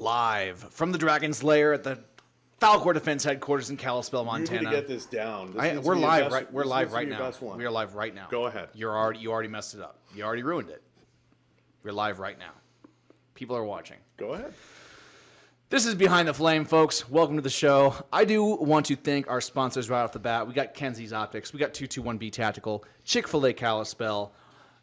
live from the Dragon's Lair at the Falcor Defense Headquarters in Kalispell, Montana. You need to get this down. We're live right now. We are live right now. Go ahead. You already messed it up. You already ruined it. We're live right now. People are watching. Go ahead. This is Behind the Flame, folks. Welcome to the show. I do want to thank our sponsors right off the bat. We got Kenzie's Optics. We got 221B Tactical, Chick-fil-A Kalispell.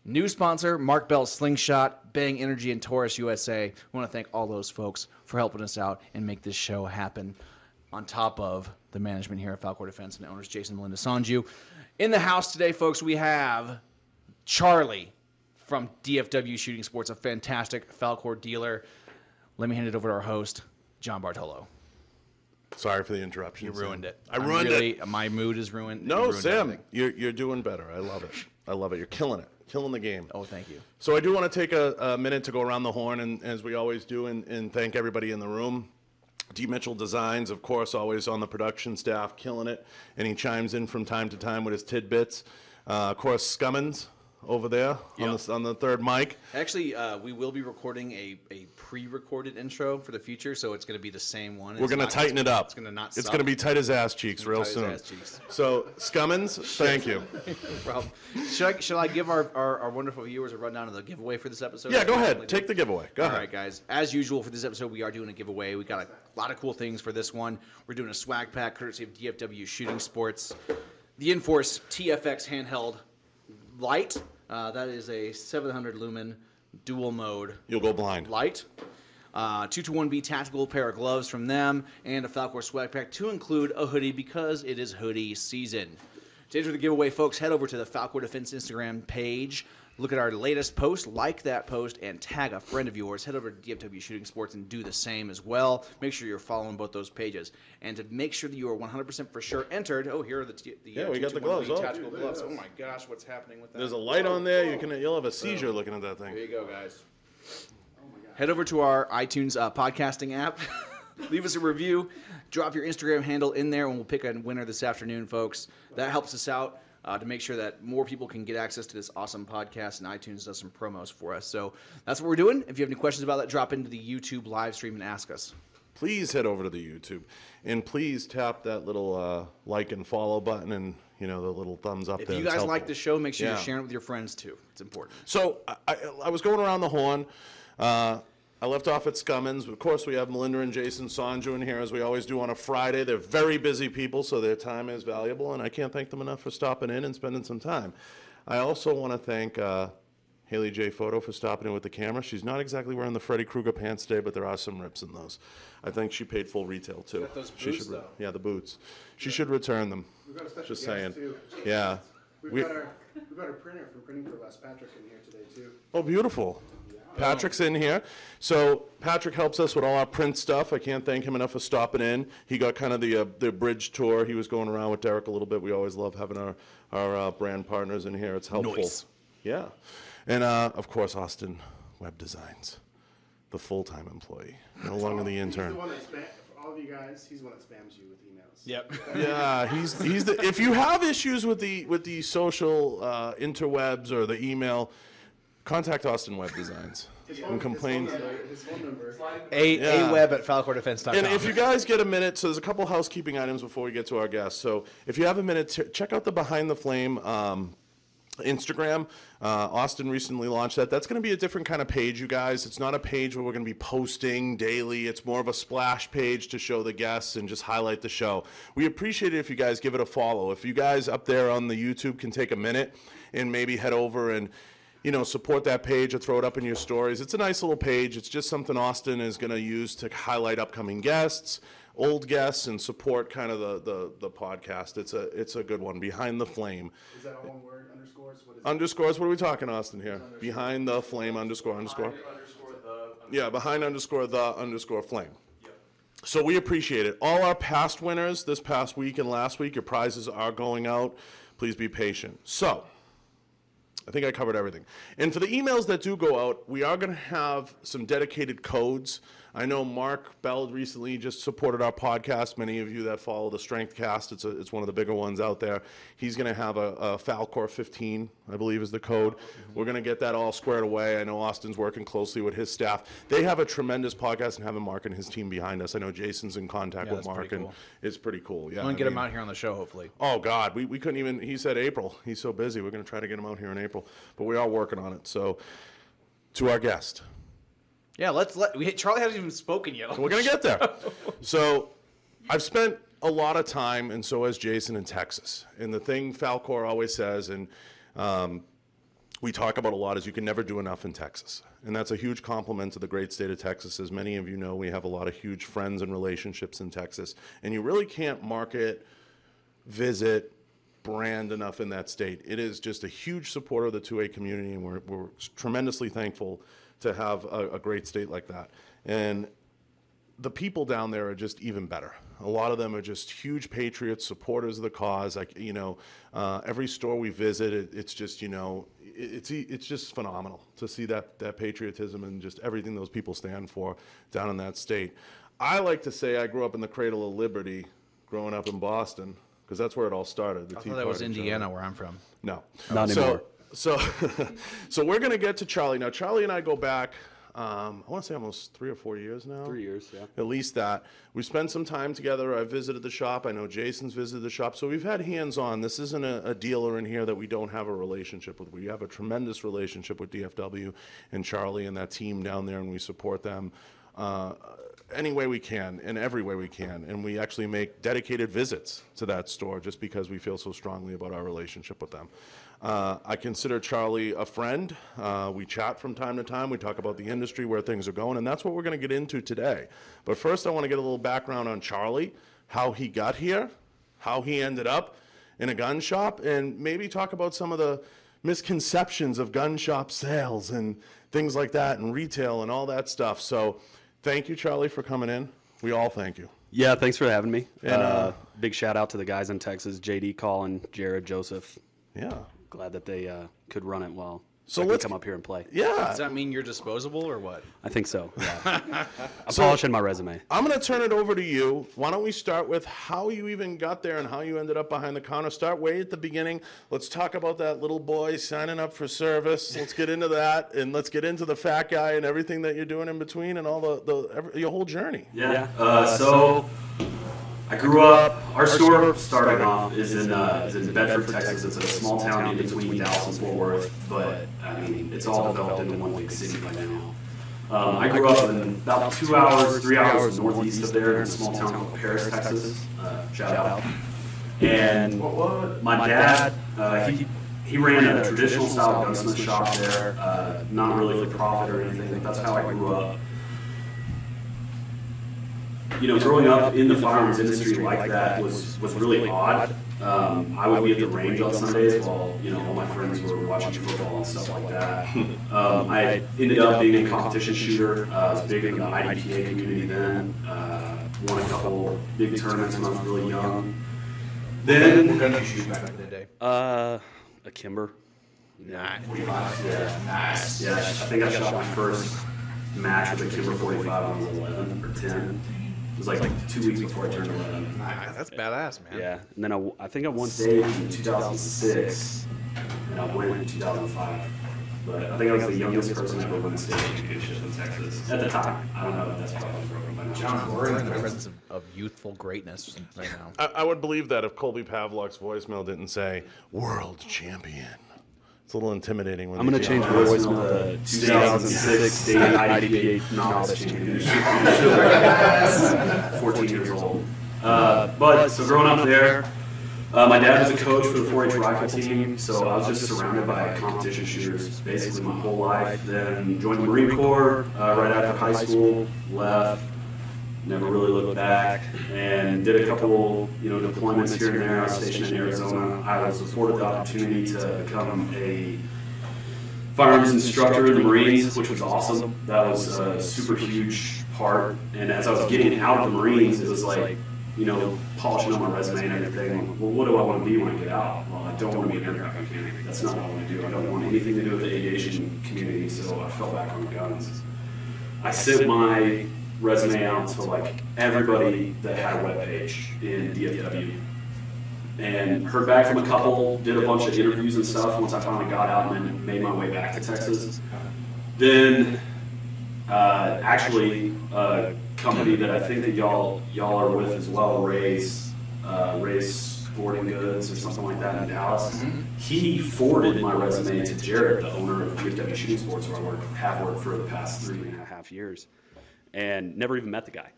New sponsor, Mark Bell's Slingshot, Bang Energy, and Taurus USA. We want to thank all those folks for helping us out and make this show happen. On top of the management here at Falcor Defense and owners Jason and Melinda Sanju. In the house today, folks, we have Charlie from DFW Shooting Sports, a fantastic Falcor dealer. Let me hand it over to our host, John Bartolo. Sorry for the interruption. You ruined it. I ruined it. My mood is ruined. No, Sam, you're doing better. I love it. I love it. You're killing it. Killing the game. Oh, thank you. So I do want to take a minute to go around the horn, and as we always do, and thank everybody in the room. D. Mitchell Designs, of course, always on the production staff, killing it. And he chimes in from time to time with his tidbits. Of course, Scummins over there on the third mic. Actually, we will be recording a pre-recorded intro for the future, so it's going to be the same one. We're going to tighten it up. It's going to not It's going to be tight as ass cheeks real soon. So, Scummins, thank you. Should I give our wonderful viewers a rundown of the giveaway for this episode? Yeah, go ahead. Take the giveaway. Go ahead. All right, guys. As usual for this episode, we are doing a giveaway. We got a lot of cool things for this one. We're doing a swag pack courtesy of DFW Shooting Sports. The Enforce TFX handheld light. That is a 700 lumen dual mode. You'll go blind. Light. 221B tactical pair of gloves from them, and a Falcor swag pack to include a hoodie because it is hoodie season. To enter the giveaway, folks, head over to the Falcor Defense Instagram page. Look at our latest post, like that post, and tag a friend of yours. Head over to DFW Shooting Sports and do the same as well. Make sure you're following both those pages. And to make sure that you are 100% for sure entered, here are the we got the gloves. Tactical gloves. Oh my gosh, what's happening with that? There's a light on there. You'll have a seizure looking at that thing. There you go, guys. Head over to our iTunes podcasting app. Leave us a review. Drop your Instagram handle in there, and we'll pick a winner this afternoon, folks. That helps us out to make sure that more people can get access to this awesome podcast, and iTunes does some promos for us. So that's what we're doing. If you have any questions about that, drop into the YouTube live stream and ask us. Please head over to the YouTube, and please tap that little like and follow button, and the little thumbs up there. If you guys like the show, make sure you're sharing it with your friends, too. It's important. So I was going around the horn. I left off at Scummins. Of course, we have Melinda and Jason Sanju in here, as we always do on a Friday. They're very busy people, so their time is valuable, and I can't thank them enough for stopping in and spending some time. I also want to thank Haley J. Photo for stopping in with the camera. She's not exactly wearing the Freddy Krueger pants today, but there are some rips in those. I think she paid full retail, too. Got those boots, though. Yeah, the boots. She should return them. We've got a special Just guest, saying. too. Yeah. We've got our printer from Printing for West Patrick in here today, too. Oh, beautiful. Patrick's in here. So Patrick helps us with all our print stuff. I can't thank him enough for stopping in. He got kind of the bridge tour. He was going around with Derek a little bit. We always love having our brand partners in here. It's helpful. Nice. Yeah. And, of course, Austin Web Designs, the full-time employee, no longer the intern. He's the one that for all of you guys, he's the one that spams you with emails. Yep. Yeah, he's the. If you have issues with the social interwebs or the email, contact Austin Web Designs and complain. His phone number. A-web at falcordefense.com. And if you guys get a minute, so there's a couple housekeeping items before we get to our guests. So if you have a minute, check out the Behind the Flame Instagram. Austin recently launched that. That's going to be a different kind of page, you guys. It's not a page where we're going to be posting daily. It's more of a splash page to show the guests and just highlight the show. We appreciate it if you guys give it a follow. If you guys up there on the YouTube can take a minute and maybe head over and support that page or throw it up in your stories. It's a nice little page. It's just something Austin is going to use to highlight upcoming guests, old guests, and support kind of the podcast. It's a good one. Behind the Flame. Is that all one word? Underscores? What is Underscores? What are we talking, Austin, here? Behind the Flame underscore. Yeah, behind underscore the underscore flame. Yep. So we appreciate it. All our past winners this past week and last week, your prizes are going out. Please be patient. So I think I covered everything. And for the emails that do go out, we are going to have some dedicated codes I know Mark Bell recently just supported our podcast. Many of you that follow the Strength Cast, it's one of the bigger ones out there. He's going to have a Falcor 15, I believe is the code. We're going to get that all squared away. I know Austin's working closely with his staff. They have a tremendous podcast and having Mark and his team behind us. I know Jason's in contact with Mark, and it's pretty cool. Yeah, I'm going to get him out here on the show, hopefully. Oh, God. We couldn't even, he said April. He's so busy. We're going to try to get him out here in April. But we are working on it. So, to our guest. Yeah, Charlie hasn't even spoken yet. We're going to get there. So, I've spent a lot of time, and so has Jason, in Texas. And the thing Falcor always says, and we talk about a lot, is you can never do enough in Texas. And that's a huge compliment to the great state of Texas. As many of you know, we have a lot of huge friends and relationships in Texas. And you really can't market, visit, brand enough in that state. It is just a huge supporter of the 2A community, and we're tremendously thankful to have a great state like that. And the people down there are just even better. A lot of them are just huge patriots, supporters of the cause. Every store we visit, it's just, it's just phenomenal to see that patriotism and just everything those people stand for down in that state. I like to say I grew up in the cradle of liberty growing up in Boston, because that's where it all started. I thought that was Indiana, where I'm from. No. Not anymore. So we're going to get to Charlie. Now, Charlie and I go back, I want to say almost 3 or 4 years now. 3 years, yeah. At least that. We spent some time together. I visited the shop. I know Jason's visited the shop. So we've had hands-on. This isn't a dealer in here that we don't have a relationship with. We have a tremendous relationship with DFW and Charlie and that team down there, and we support them any way we can, in every way we can. And we actually make dedicated visits to that store just because we feel so strongly about our relationship with them. I consider Charlie a friend. We chat from time to time. We talk about the industry, where things are going, and that's what we're going to get into today. But first, I want to get a little background on Charlie, how he got here, how he ended up in a gun shop, and maybe talk about some of the misconceptions of gun shop sales and things like that, and retail and all that stuff. So thank you, Charlie, for coming in. We all thank you. Yeah, thanks for having me. And, big shout out to the guys in Texas, JD, Colin, Jared, Joseph. Yeah. Glad that they could run it well. So I can let's come up here and play. Yeah. Does that mean you're disposable or what? I think so. Yeah. I'm polishing my resume. I'm going to turn it over to you. Why don't we start with how you even got there and how you ended up behind the counter. Start way at the beginning. Let's talk about that little boy signing up for service. Let's get into that, and let's get into the fat guy and everything that you're doing in between and all your whole journey. Yeah. So I grew up. Our store starting off is in Bedford, Texas. It's a small town in between Dallas and Fort Worth, but I mean it's all developed into one big city by now. I grew up in about 3 hours northeast of there in a small town called Paris, Texas. Shout out. And my dad, he ran a traditional style gunsmith shop there, not really for profit or anything. That's how I grew up. Growing up in the firearms industry like that was really odd. I would be at the range on Sundays while all my friends were watching football and stuff like that. I ended up being a competition shooter. I was big in the IDPA community then. Won a couple big tournaments when I was really young. Then What gun did you shoot back in the day? a Kimber. Nice. 45. Yeah. Nice. Yeah. I think I shot my first match with a Kimber 45 when I was 11 or 10. It was like 2 weeks before I turned 11. Nice. That's badass, man. Yeah, and then I think I won state in 2006, and I went in 2005. But I think I was the youngest person ever win the state championship in Texas at the time. I don't know if that's probably broken by now. John, we're in the presence of youthful greatness right now. I would believe that if Colby Pavlov's voicemail didn't say world champion. It's a little intimidating. When I'm going to change my voicemail to 2006 state IDPA novice championship. 14 years old. But so growing up there, my dad was a coach for the 4-H rifle team, so I was just surrounded by competition shooters basically my whole life. Then joined the Marine Corps right after high school, left, never really looked back, and did a couple deployments here and there. I was stationed in Arizona. I was afforded the opportunity to become a firearms instructor in the Marines, which was awesome. That was a super huge part. And as I was getting out of the Marines, it was like, polishing on my resume and everything. Well, what do I want to be when I get out? Well, I don't want to be an aircraft mechanic. That's not what I want to do. I don't want anything to do with the aviation community, so I fell back on the guns. I sent my resume out to like everybody that had a web page in DFW. And heard back from a couple, did a bunch of interviews and stuff once I finally got out and then made my way back to Texas. Then actually a company that I think that y'all are with as well, Ray's Sporting Goods or something like that in Dallas. He forwarded my resume to Jared, the owner of DFW Shooting Sports, where I have worked for the past 3.5 years, and never even met the guy,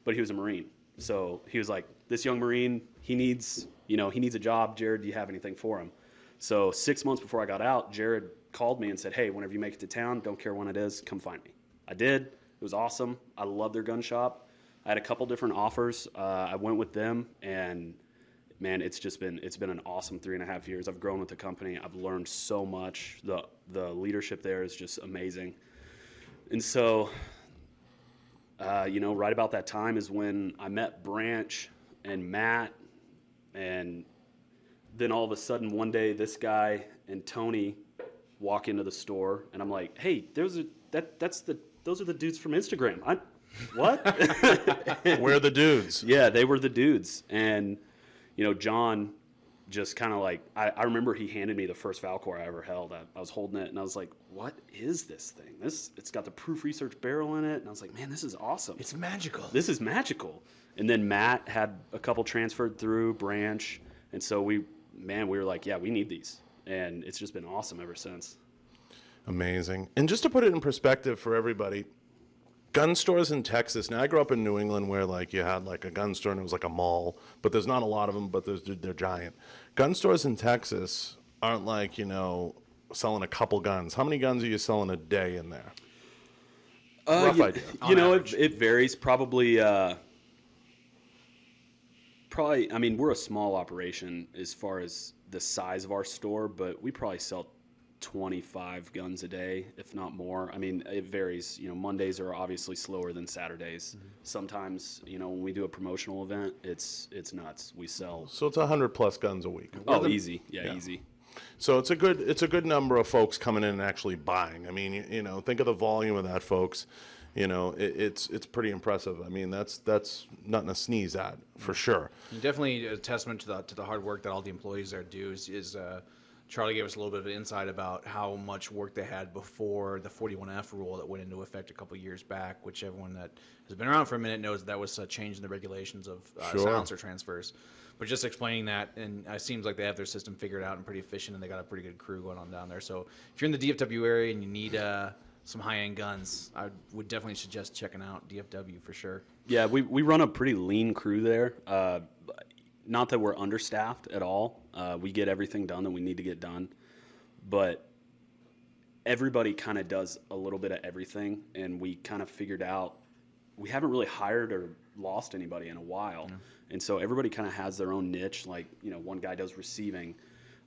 but he was a Marine. So he was like, this young Marine, he needs a job. Jared, do you have anything for him? So 6 months before I got out, Jared called me and said, hey, whenever you make it to town, don't care when it is, come find me. I did. It was awesome. I love their gun shop. I had a couple different offers. I went with them, and man, it's been an awesome 3.5 years. I've grown with the company. I've learned so much. The leadership there is just amazing. And so, right about that time is when I met Branch and Matt, and then all of a sudden one day this guy and Tony walk into the store, and I'm like, hey, those are the dudes from Instagram. What? We're the dudes. Yeah, they were the dudes. And, John just kind of like, I remember he handed me the first Valcour I ever held. I was holding it, and I was like, what is this thing? It's got the Proof Research barrel in it. And I was like, man, this is awesome. It's magical. This is magical. And then Matt had a couple transferred through Branch. And so we were like, yeah, we need these. And it's just been awesome ever since. Amazing. And just to put it in perspective for everybody, gun stores in Texas. Now, I grew up in New England where you had a gun store and it was like a mall, but there's not a lot of them, but they're giant. Gun stores in Texas aren't selling a couple guns. How many guns are you selling a day in there? Rough idea. It varies. Probably, I mean, we're a small operation as far as the size of our store, but we probably sell 25 guns a day, if not more. I mean, it varies. Mondays are obviously slower than Saturdays. Mm-hmm. Sometimes, when we do a promotional event, it's nuts. We sell. So it's 100+ guns a week. Oh, easy. Yeah, easy. So it's a good number of folks coming in and actually buying. I mean, think of the volume of that, folks. It's pretty impressive. I mean, that's nothing to sneeze at, for sure. Definitely a testament to the hard work that all the employees there do. Is Charlie gave us a little bit of insight about how much work they had before the 41F rule that went into effect a couple years back, which everyone that has been around for a minute knows that was a change in the regulations of silencer transfers. But just explaining that, and it seems like they have their system figured out and pretty efficient, and they got a pretty good crew going on down there. So if you're in the DFW area and you need some high-end guns, I would definitely suggest checking out DFW for sure. Yeah, we run a pretty lean crew there. Not that we're understaffed at all. We get everything done that we need to get done. But everybody kind of does a little bit of everything, and we kind of figured out we haven't really hired or lost anybody in a while. Yeah. And so everybody kind of has their own niche. One guy does receiving.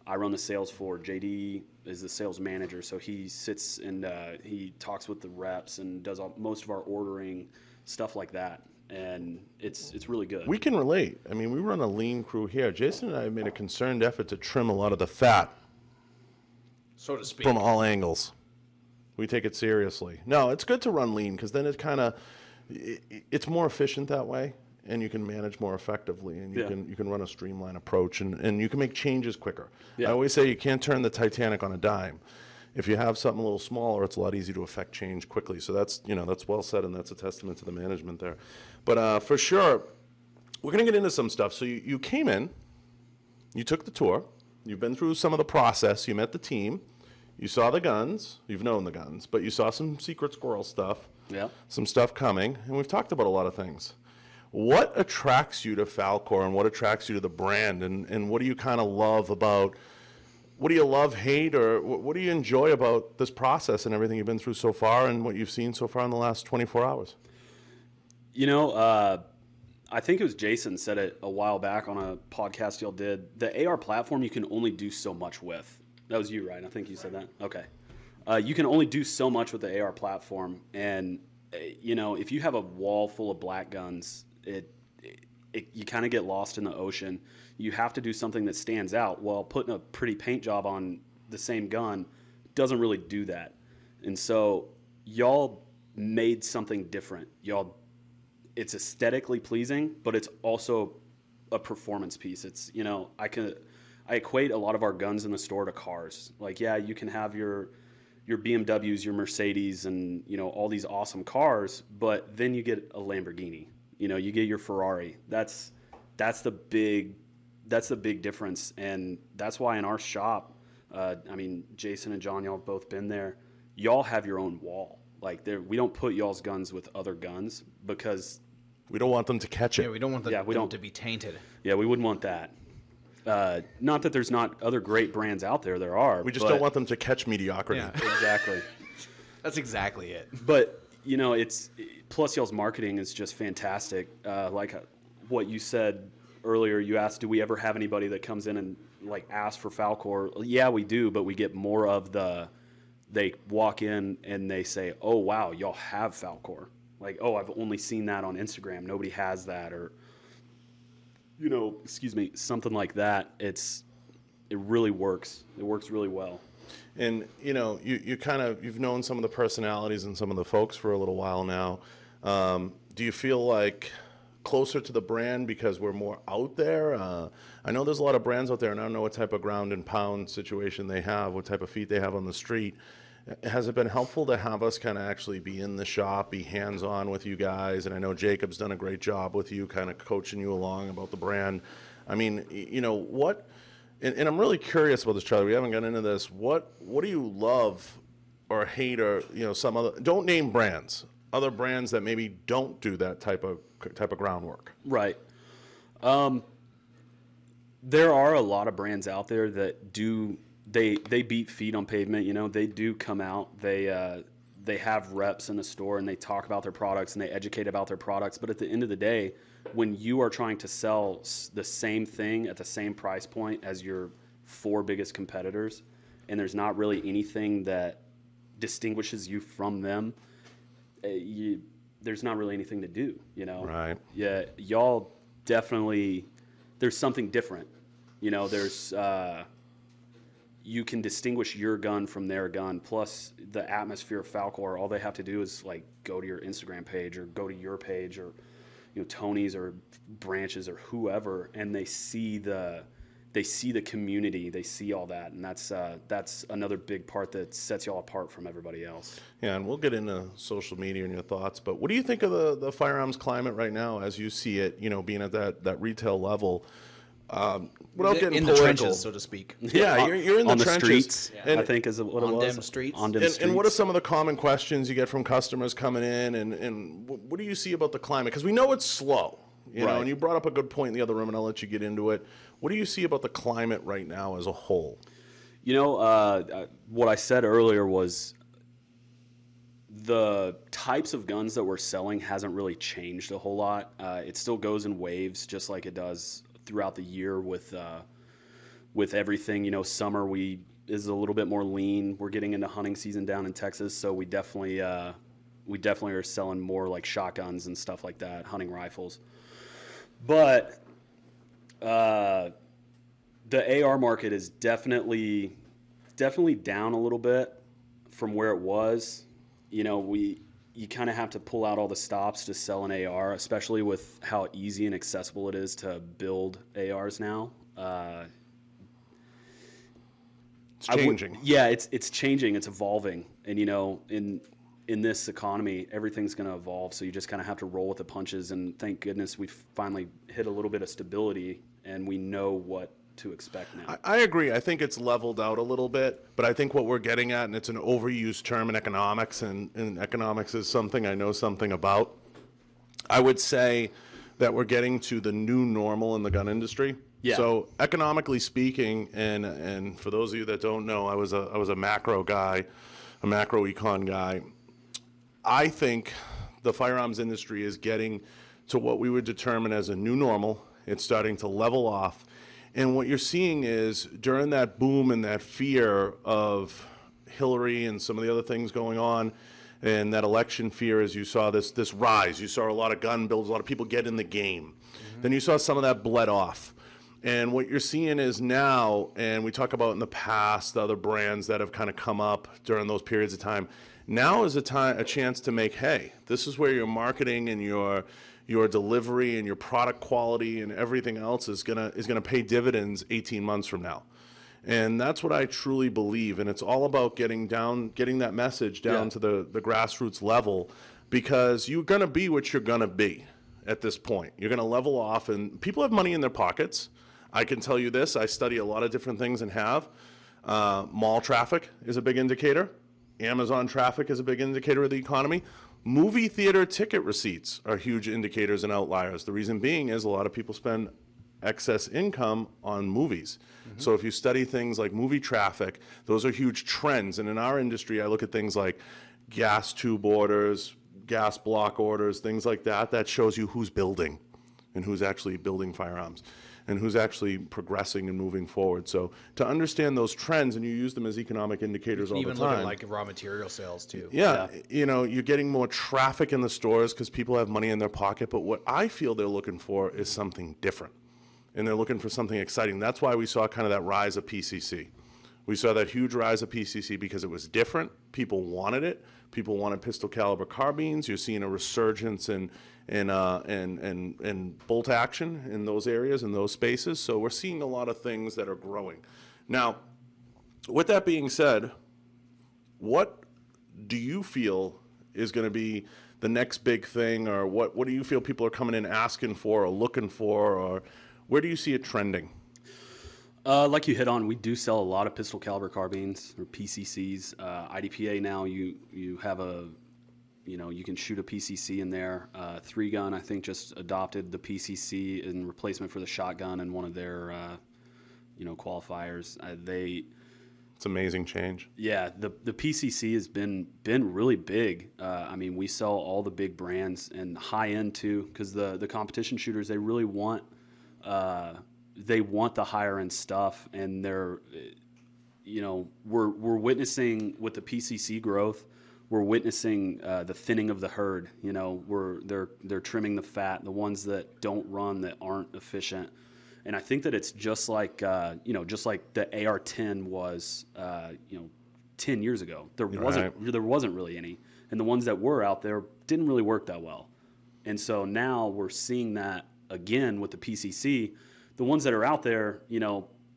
I run the sales floor. JD is the sales manager, so he sits and he talks with the reps and does most of our ordering, stuff like that. And it's really good. We can relate. I mean, we run a lean crew here. Jason and I have made a concerted effort to trim a lot of the fat, so to speak, from all angles. We take it seriously. No, it's good to run lean because then it's more efficient that way, and you can manage more effectively, and you can run a streamlined approach, and you can make changes quicker. Yeah. I always say you can't turn the Titanic on a dime. If you have something a little smaller, it's a lot easier to affect change quickly. So that's well said, and that's a testament to the management there. But for sure, we're going to get into some stuff. So you came in, you took the tour, you've been through some of the process, you met the team, you saw the guns, you've known the guns, but you saw some secret squirrel stuff, some stuff coming, and we've talked about a lot of things. What attracts you to Falcor, and what attracts you to the brand, and what do you kind of love about? What do you love, hate, or what do you enjoy about this process and everything you've been through so far and what you've seen so far in the last 24 hours? I think it was Jason said it a while back on a podcast y'all did. The AR platform you can only do so much with. That was you, right? I think you said that. Okay. You can only do so much with the AR platform. And, if you have a wall full of black guns, you kind of get lost in the ocean. You have to do something that stands out. Well, putting a pretty paint job on the same gun doesn't really do that. And so y'all made something different. Y'all it's aesthetically pleasing, but it's also a performance piece. It's, you know, I equate a lot of our guns in the store to cars. Like, yeah, you can have your BMWs, your Mercedes, and, you know, all these awesome cars, but then you get a Lamborghini. You know, you get your Ferrari. That's the big difference, and that's why in our shop, I mean, Jason and John, y'all have both been there. Y'all have your own wall. Like, we don't put y'all's guns with other guns because we don't want them to catch it. Yeah, we don't want them to be tainted. Yeah, we wouldn't want that. Not that there's not other great brands out there. There are. We just don't want them to catch mediocrity. Yeah. Exactly. That's exactly it. But, you know, plus y'all's marketing is just fantastic. Like what you said earlier, you asked, do we ever have anybody that comes in and like ask for Falcor? Yeah, we do, but we get more of they walk in and they say, oh, wow, y'all have Falcor. Like, oh, I've only seen that on Instagram. Nobody has that. Or, you know, excuse me, something like that. It really works. It works really well. And, you know, you've known some of the personalities and some of the folks for a little while now. Do you feel like closer to the brand because we're more out there? I know there's a lot of brands out there, and I don't know what type of ground and pound situation they have, what type of feet they have on the street. Has it been helpful to have us kind of actually be in the shop, be hands-on with you guys? And I know Jacob's done a great job with you, kind of coaching you along about the brand. I mean, you know, what, and I'm really curious about this, Charlie. We haven't gotten into this. What do you love or hate, or, you know, some other, don't name brands, other brands that maybe don't do that type of groundwork? Right. There are a lot of brands out there that do. They beat feet on pavement. You know, they do come out. They have reps in the store and they talk about their products and they educate about their products. But at the end of the day, when you are trying to sell the same thing at the same price point as your 4 biggest competitors, and there's not really anything that distinguishes you from them, there's not really anything to do. You know, right? Yeah, y'all definitely. There's something different. You know, there's. You can distinguish your gun from their gun. Plus, the atmosphere of Falcor, all they have to do is like go to your Instagram page or go to your page or, you know, Tony's or Branches or whoever, and they see the community, they see all that, and that's another big part that sets y'all apart from everybody else. Yeah, and we'll get into social media and your thoughts, but what do you think of the firearms climate right now as you see it? You know, being at that retail level. Without getting in political, the trenches, so to speak. Yeah, you're in the trenches. Streets, and, I think is what it was. On them streets. On them streets. And what are some of the common questions you get from customers coming in, and what do you see about the climate? Because we know it's slow, you know, and you brought up a good point in the other room, and I'll let you get into it. What do you see about the climate right now as a whole? You know, what I said earlier was the types of guns that we're selling hasn't really changed a whole lot. It still goes in waves, just like it does throughout the year with everything. You know, summer is a little bit more lean. We're getting into hunting season down in Texas, so we definitely are selling more like shotguns and stuff like that, hunting rifles. But the AR market is definitely down a little bit from where it was. You know, you kind of have to pull out all the stops to sell an AR, especially with how easy and accessible it is to build ARs now. It's changing. It's changing. It's evolving. And, you know, in this economy, everything's going to evolve. So you just kind of have to roll with the punches. And thank goodness we've finally hit a little bit of stability and we know what to expect now. I agree. I think it's leveled out a little bit, but I think what we're getting at, and it's an overused term in economics, and economics is something I know something about. I would say that we're getting to the new normal in the gun industry. Yeah. So economically speaking, and for those of you that don't know, I was a macro guy, a macro econ guy. I think the firearms industry is getting to what we would determine as a new normal. It's starting to level off. And what you're seeing is during that boom and that fear of Hillary and some of the other things going on, and that election fear, as you saw this rise, you saw a lot of gun builds, a lot of people get in the game. Mm-hmm. Then you saw some of that bled off. And what you're seeing is now, and we talk about in the past, the other brands that have kind of come up during those periods of time. Now is a chance to make hay. This is where your marketing and your your delivery and your product quality and everything else is gonna pay dividends 18 months from now. And that's what I truly believe. And it's all about getting that message down to the grassroots level, because you're gonna be what you're gonna be at this point. You're gonna level off, and people have money in their pockets. I can tell you this, I study a lot of different things and have. Mall traffic is a big indicator. Amazon traffic is a big indicator of the economy. Movie theater ticket receipts are huge indicators and outliers. The reason being is a lot of people spend excess income on movies. So if you study things like movie traffic, those are huge trends. And in our industry, I look at things like gas tube orders, gas block orders, things like that. That shows you who's building and who's actually building firearms and who's actually progressing and moving forward. So to understand those trends, and you use them as economic indicators all the time. Even look at like raw material sales too. Yeah, you know, you're getting more traffic in the stores because people have money in their pocket. But what I feel they're looking for is something different, and they're looking for something exciting. That's why we saw kind of that rise of PCC. We saw that huge rise of PCC because it was different. People wanted it. People wanted pistol caliber carbines. You're seeing a resurgence in bolt action in those areas, in those spaces. So we're seeing a lot of things that are growing. Now, with that being said, what do you feel is going to be the next big thing, or what do you feel people are coming in asking for or looking for, or where do you see it trending? Like you hit on, we do sell a lot of pistol caliber carbines, or PCCs. IDPA now, you have you can shoot a PCC in there. 3-Gun, I think, just adopted the PCC in replacement for the shotgun in one of their, qualifiers. It's amazing change. Yeah, the PCC has been really big. I mean, we sell all the big brands and high end too, because the competition shooters, they really want the higher end stuff, and they're, we're witnessing with the PCC growth. We're witnessing the thinning of the herd. They're trimming the fat, the ones that don't run, that aren't efficient. And I think that it's just like just like the AR-10 was 10 years ago. There wasn't really any, and the ones that were out there didn't really work that well. And so now we're seeing that again with the PCC. The ones that are out there,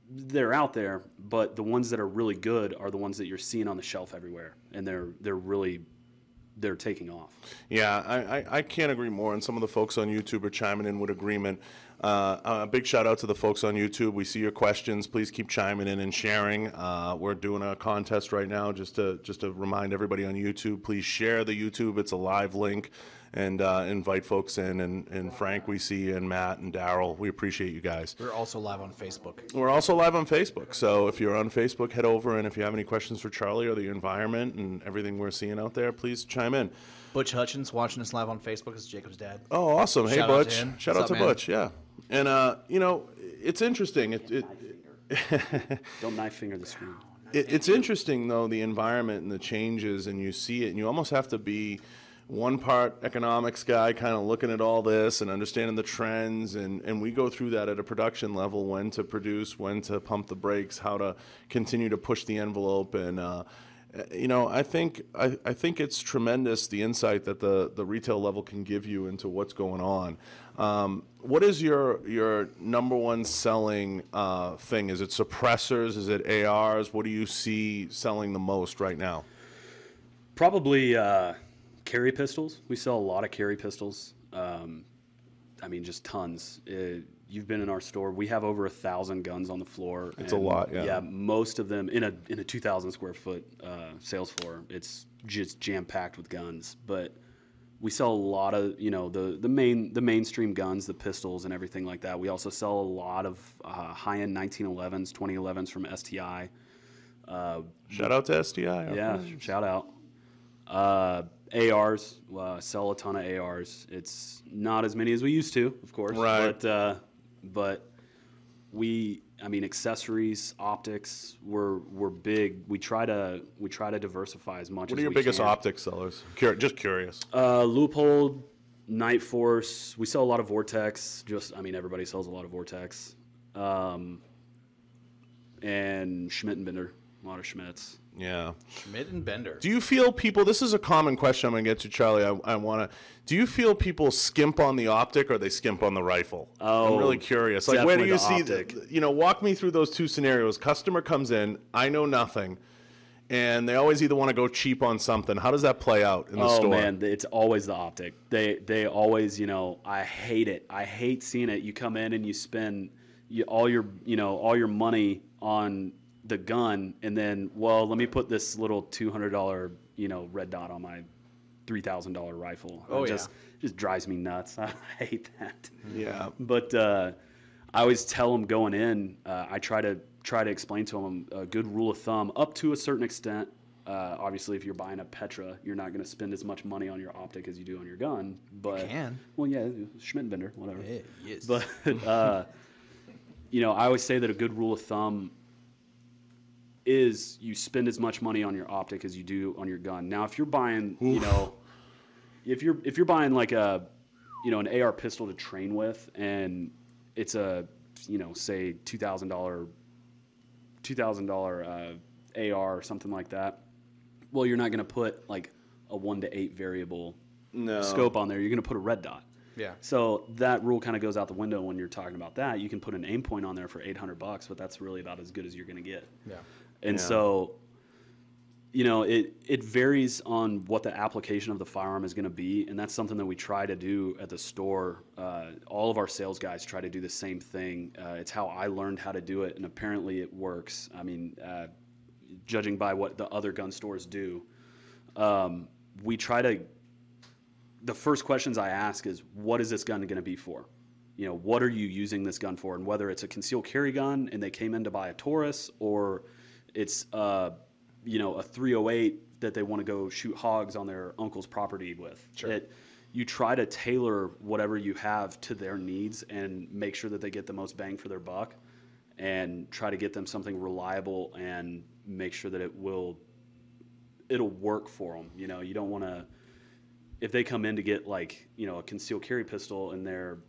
they're out there, but the ones that are really good are the ones that you're seeing on the shelf everywhere, and they're taking off. Yeah, I can't agree more, and some of the folks on YouTube are chiming in with agreement. A big shout out to the folks on YouTube. We see your questions. Please keep chiming in and sharing. We're doing a contest right now, just to remind everybody on YouTube. Please share the YouTube. It's a live link, and invite folks in. And Frank, we see you, and Matt and Daryl. We appreciate you guys. We're also live on Facebook. We're also live on Facebook. So if you're on Facebook, head over, and if you have any questions for Charlie or the environment and everything we're seeing out there, please chime in. Butch Hutchins watching us live on Facebook is Jacob's dad. Oh, awesome. Hey, Shout out Butch. to him. Shout What's out to up, man? Butch, yeah. And, it's interesting. Don't knife finger the screen. It's interesting, though, the environment and the changes, and you see it, and you almost have to be one part economics guy, kind of looking at all this and understanding the trends, and we go through that at a production level, when to produce, when to pump the brakes, how to continue to push the envelope, and I think it's tremendous, the insight that the retail level can give you into what's going on. What is your number one selling thing? Is it suppressors? Is it ARs? What do you see selling the most right now? Probably carry pistols. We sell a lot of carry pistols. Just tons. You've been in our store. We have over 1,000 guns on the floor. It's a lot, yeah. Yeah, most of them in a 2,000 square foot sales floor. It's just jam packed with guns. But we sell a lot of the mainstream guns, the pistols and everything like that. We also sell a lot of high end 1911s, 2011s from STI. Shout out to STI. Yeah, shout out. ARs, sell a ton of ARs. It's not as many as we used to, of course. Right. But accessories, optics, we're big. We try to diversify as much as we can. What are your biggest optics sellers? Just curious. Loophole, Night Force. We sell a lot of Vortex. Everybody sells a lot of Vortex. And Schmidt & Bender. A lot of Schmitts. Yeah. Schmidt and Bender. Do you feel people, this is a common question I'm going to get to, Charlie. I want to, do you feel people skimp on the optic or they skimp on the rifle? Oh, I'm really curious. Like, where do you definitely see, the optic. you know, walk me through those two scenarios. Customer comes in, I know nothing, and they always either want to go cheap on something. How does that play out in the store? Oh, man, it's always the optic. They always, you know, I hate it. I hate seeing it. You come in and you spend all your money on the gun, and then, well, let me put this little $200, red dot on my $3,000 rifle. It just drives me nuts. I hate that. Yeah. But I always tell them going in, I try to explain to them a good rule of thumb up to a certain extent. Obviously, if you're buying a Petra, you're not going to spend as much money on your optic as you do on your gun. But You can. Well, yeah, Schmidt and Bender, whatever. Yeah, yes. But I always say that a good rule of thumb is you spend as much money on your optic as you do on your gun. Now, if you're buying, if you're buying like an AR pistol to train with, and it's a, say $2,000 AR or something like that, well, you're not going to put like a 1 to 8 variable scope on there. You're going to put a red dot. Yeah. So that rule kind of goes out the window when you're talking about that. You can put an aim point on there for $800, but that's really about as good as you're going to get. Yeah. And so, it varies on what the application of the firearm is going to be, and that's something that we try to do at the store. All of our sales guys try to do the same thing. It's how I learned how to do it, and apparently it works. I mean, judging by what the other gun stores do, we try to. The first questions I ask is, what is this gun going to be for? What are you using this gun for? And whether it's a concealed carry gun and they came in to buy a Taurus, or it's a 308 that they want to go shoot hogs on their uncle's property with. Sure. You try to tailor whatever you have to their needs and make sure that they get the most bang for their buck, and try to get them something reliable and make sure that it'll work for them. You don't want to, if they come in to get like, a concealed carry pistol and they're,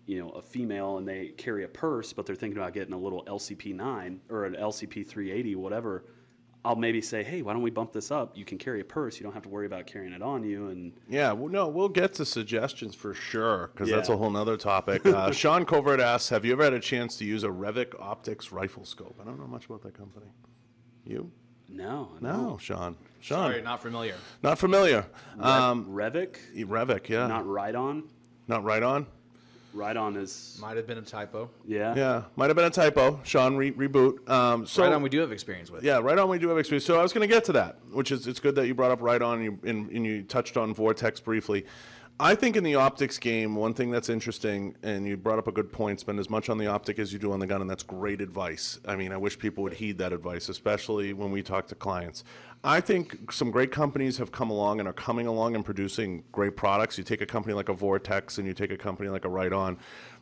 a female and they carry a purse, but they're thinking about getting a little LCP 9 or an LCP 380, whatever, I'll maybe say, hey, why don't we bump this up? You can carry a purse. You don't have to worry about carrying it on you. And yeah, well, no, we'll get to suggestions for sure, because that's a whole nother topic. Sean Covert asks, have you ever had a chance to use a Revic Optics rifle scope? I don't know much about that company. You? No, Sean. Sorry, not familiar. Not familiar. Revic? Revic, yeah. Not Right On? Not Right On? Right On is... Might have been a typo. Yeah. Yeah, might have been a typo. Sean, reboot. Right On we do have experience with. Yeah, Right On we do have experience. So I was going to get to that, which is, it's good that you brought up Right On and you touched on Vortex briefly. I think in the optics game, one thing that's interesting, and you brought up a good point, spend as much on the optic as you do on the gun, and that's great advice. I mean, I wish people would heed that advice, especially when we talk to clients. I think some great companies have come along and are coming along and producing great products. You take a company like a Vortex and you take a company like a Right On.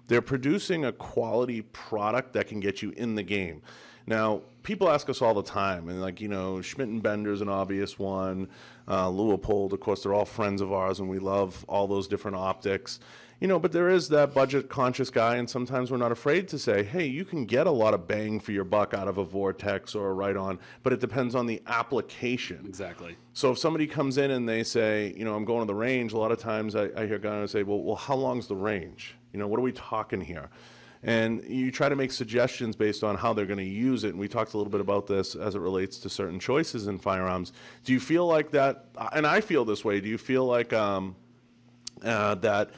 They're producing a quality product that can get you in the game. Now, people ask us all the time, and like, Schmidt and Bender's an obvious one. Leupold, of course, they're all friends of ours, and we love all those different optics. But there is that budget-conscious guy, and sometimes we're not afraid to say, hey, you can get a lot of bang for your buck out of a Vortex or a Right On, but it depends on the application. Exactly. So if somebody comes in and they say, I'm going to the range, a lot of times I hear guys say, well, how long's the range? What are we talking here? And you try to make suggestions based on how they're going to use it. And we talked a little bit about this as it relates to certain choices in firearms. Do you feel like that, and I feel this way, do you feel like that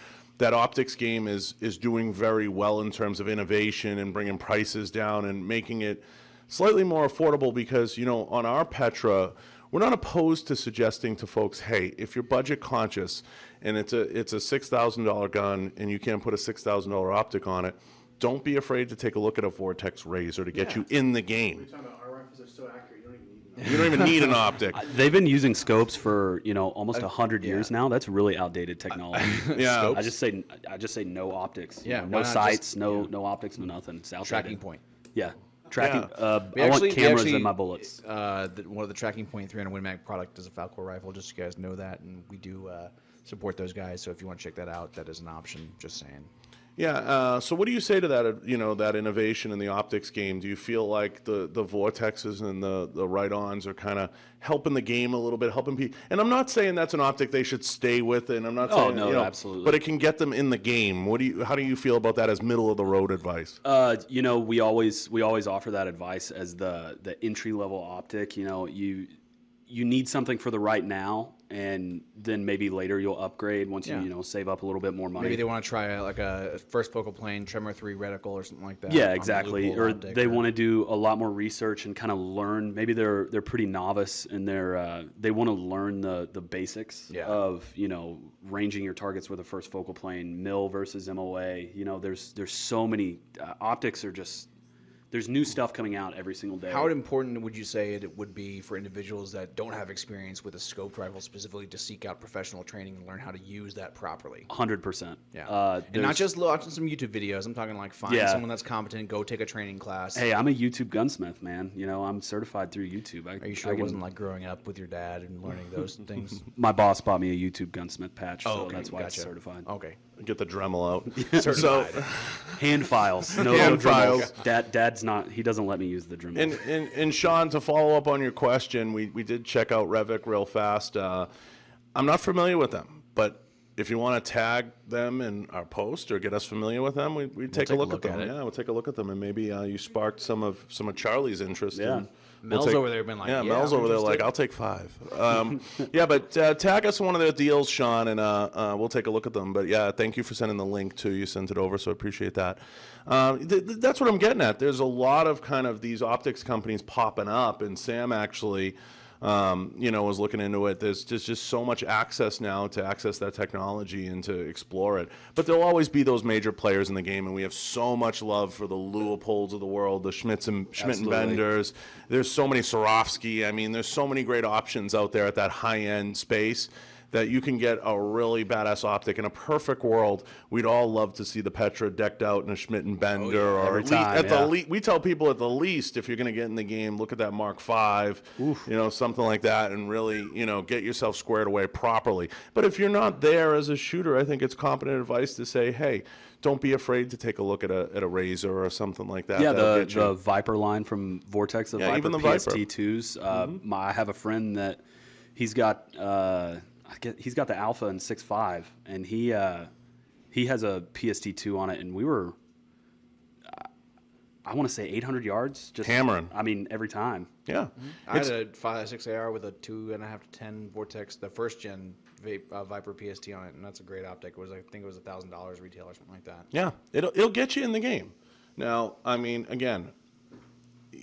optics game is doing very well in terms of innovation and bringing prices down and making it slightly more affordable? Because, on our Petra, we're not opposed to suggesting to folks, hey, if you're budget conscious and it's a $6,000 gun and you can't put a $6,000 optic on it, don't be afraid to take a look at a Vortex Razor to get you in the game. We're talking about our rifles are so accurate, you don't even need them. You don't even need an optic. They've been using scopes for almost 100 years now. That's really outdated technology. Yeah. I just say no optics. Yeah, no why not sights, just- no optics, no nothing. It's outdated. Tracking point. Yeah, tracking. Yeah. I want cameras in my bullets. One of the Tracking Point 300 Win Mag product is a Falcor rifle, just so you guys know that, and we do support those guys. So if you want to check that out, that is an option. Just saying. Yeah. So what do you say to that? That innovation in the optics game. Do you feel like the vortexes and the right-ons are kind of helping the game a little bit, helping people? And I'm not saying that's an optic they should stay with, and I'm not saying no, absolutely. but it can get them in the game. How do you feel about that as middle of the road advice? We always offer that advice as the entry level optic. You need something for the right now, and then maybe later you'll upgrade once you save up a little bit more money. Maybe they want to try a first focal plane Tremor 3 reticle or something like that. Yeah, exactly. Or they want to do a lot more research and kind of learn. Maybe they're pretty novice and they want to learn the basics of ranging your targets with a first focal plane, mil versus MOA. There's so many optics are just. There's new stuff coming out every single day. How important would you say it would be for individuals that don't have experience with a scoped rifle specifically to seek out professional training and learn how to use that properly? 100%. Yeah. And not just watching some YouTube videos. I'm talking like find someone that's competent, go take a training class. Hey, I'm a YouTube gunsmith, man. I'm certified through YouTube. Are you sure it wasn't like growing up with your dad and learning those things? My boss bought me a YouTube gunsmith patch, so okay, that's why it's certified. Okay. Get the Dremel out. Certified. So, hand files. No hand Dremel. files. Dad's not. He doesn't let me use the Dremel. And Sean, to follow up on your question, we did check out Revic real fast. I'm not familiar with them, but if you want to tag them in our post or get us familiar with them, we'd take a look at them. Yeah, we'll take a look at them, and maybe you sparked some of Charlie's interest. Yeah. Mel's over there been like, Mel's over there like, I'll take 5. But tag us in one of their deals, Sean, and we'll take a look at them. But yeah, thank you for sending the link too. You sent it over, so I appreciate that. That's what I'm getting at. There's a lot of kind of these optics companies popping up, and Sam actually was looking into it. There's just so much access now to access that technology and to explore it. But there'll always be those major players in the game, and we have so much love for the Leopolds of the world, the Schmidt and Benders. There's so many Swarovski. I mean, there's so many great options out there at that high-end space that you can get a really badass optic. In a perfect world, we'd all love to see the Petra decked out in a Schmidt and Bender, or we tell people at the least, if you're going to get in the game, look at that Mark V, something like that, and really, get yourself squared away properly. But if you're not there as a shooter, I think it's competent advice to say, hey, don't be afraid to take a look at a Razor or something like that. Yeah, the Viper line from Vortex, the Viper even the PST2s. I have a friend that he's got the Alpha in 6.5, and he has a PST2 on it, and we were, I want to say 800 yards, just hammering. I mean, every time. Yeah, I had a 5.6 AR with a 2.5 to 10 Vortex, the first gen Viper PST on it, and that's a great optic. I think it was $1,000 retail or something like that. Yeah, it'll get you in the game. Now, I mean, again,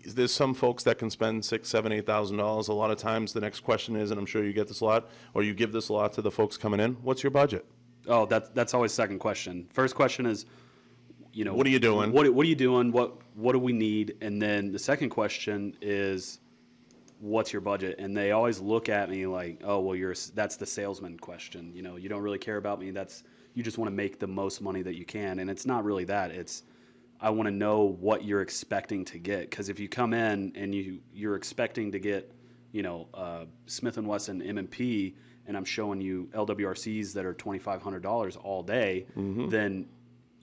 there's some folks that can spend $6,000, $7,000, $8,000. A lot of times the next question is, and I'm sure you get this a lot, or you give this a lot to the folks coming in, what's your budget? Oh, that's always second question. First question is, what are you doing? What are you doing? What do we need? And then the second question is, what's your budget? And they always look at me like, oh, well, that's the salesman question. You don't really care about me. You just want to make the most money that you can. And it's not really that. It's, I want to know what you're expecting to get, because if you come in and you're expecting to get, Smith & Wesson M&P, and I'm showing you LWRCs that are $2,500 all day, then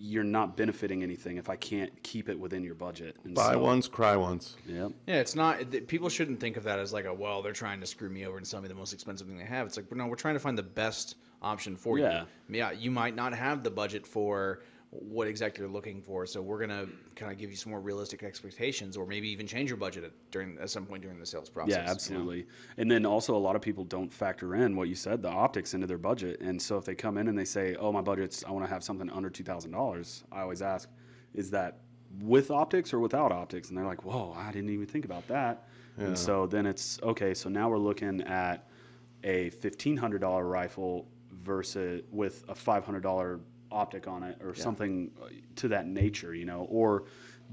you're not benefiting anything if I can't keep it within your budget. And Buy once, cry once. Yeah. Yeah, it's not. People shouldn't think of that as like they're trying to screw me over and sell me the most expensive thing they have. It's like, no, we're trying to find the best option for you. Yeah, you might not have the budget for what exactly you're looking for, so we're going to kind of give you some more realistic expectations, or maybe even change your budget at some point during the sales process. Yeah, absolutely. And then also a lot of people don't factor in what you said, the optics, into their budget. And so if they come in and they say, oh, my budget's, I want to have something under $2,000, I always ask, is that with optics or without optics? And they're like, whoa, I didn't even think about that. Yeah. And so then it's, okay, so now we're looking at a $1,500 rifle versus with a $500 optic on it, or something to that nature, or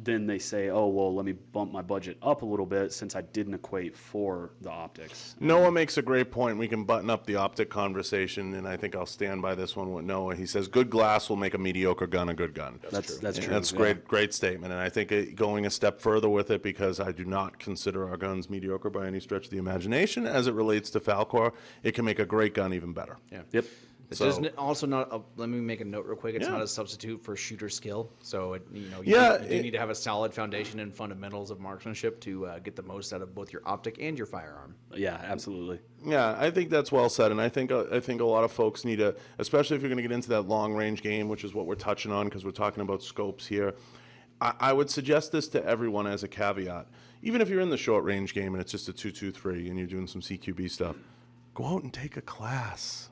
then they say, oh, well, let me bump my budget up a little bit since I didn't equate for the optics. Noah makes a great point. We can button up the optic conversation, and I think I'll stand by this one with Noah. He says, good glass will make a mediocre gun a good gun. That's true. That's great statement, and I think going a step further with it, because I do not consider our guns mediocre by any stretch of the imagination, as it relates to Falcor, it can make a great gun even better. Yeah. Yep. It's So, just also not. Let me make a note real quick. It's Yeah. not a substitute for shooter skill. So you Yeah, do need to have a solid foundation and fundamentals of marksmanship to get the most out of both your optic and your firearm. Yeah, absolutely. yeah, I think that's well said, and I think a lot of folks need to, especially if you're going to get into that long range game, which is what we're touching on because we're talking about scopes here. I would suggest this to everyone as a caveat. Even if you're in the short range game and it's just a 2-2-3 and you're doing some CQB stuff, go out and take a class.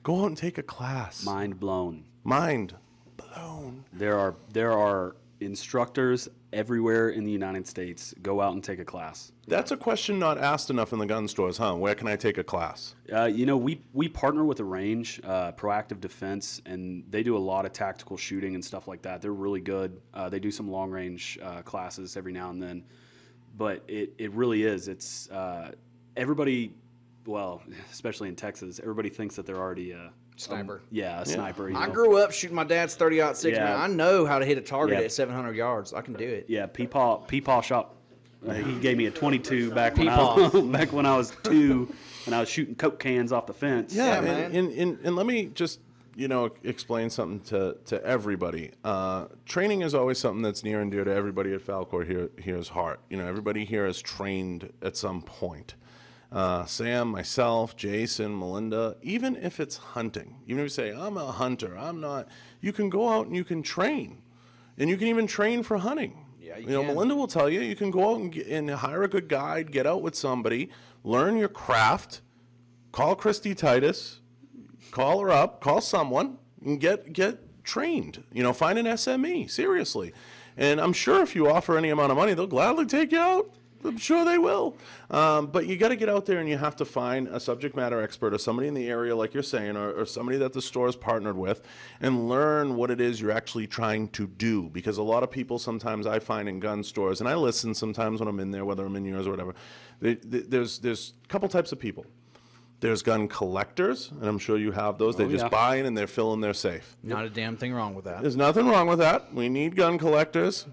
Go out and take a class. Mind blown. Mind blown. There are instructors everywhere in the United States. Go out and take a class. That's a question not asked enough in the gun stores, huh? Where can I take a class? We partner with a range, Proactive Defense, and they do a lot of tactical shooting and stuff like that. They're really good. They do some long range classes every now and then, but it really is. It's everybody. Well, especially in Texas, everybody thinks that they're already a Sniper. a sniper. You I know? grew up shooting my dad's 30-06. Yeah. Man, I know how to hit a target Yeah. at 700 yards. I can do it. Yeah, Peepaw shot. He gave me a 22 back when Peepaw. back when I was 2, and I was shooting Coke cans off the fence. Yeah, man. and let me just explain something to everybody. Training is always something that's near and dear to everybody at Falcor here's heart. Everybody here is trained at some point. Sam, myself, Jason, Melinda, even if it's hunting, even if you say, I'm a hunter, I'm not, you can go out and you can train. And you can even train for hunting. Yeah, you know, can. Melinda will tell you can go out and hire a good guide, get out with somebody, learn your craft, call Christy Titus, call her up, call someone, and get trained. Find an SME, seriously. And I'm sure if you offer any amount of money, they'll gladly take you out. I'm sure they will. But you got to get out there and you have to find a subject matter expert or somebody in the area, like you're saying, or somebody that the store is partnered with, and learn what it is you're actually trying to do. Because a lot of people sometimes I find in gun stores, and I listen sometimes when I'm in there, whether I'm in yours or whatever, there's a couple types of people. There's gun collectors, and I'm sure you have those. They just buy in and they're filling their safe. Not a damn thing wrong with that. There's nothing wrong with that. We need gun collectors.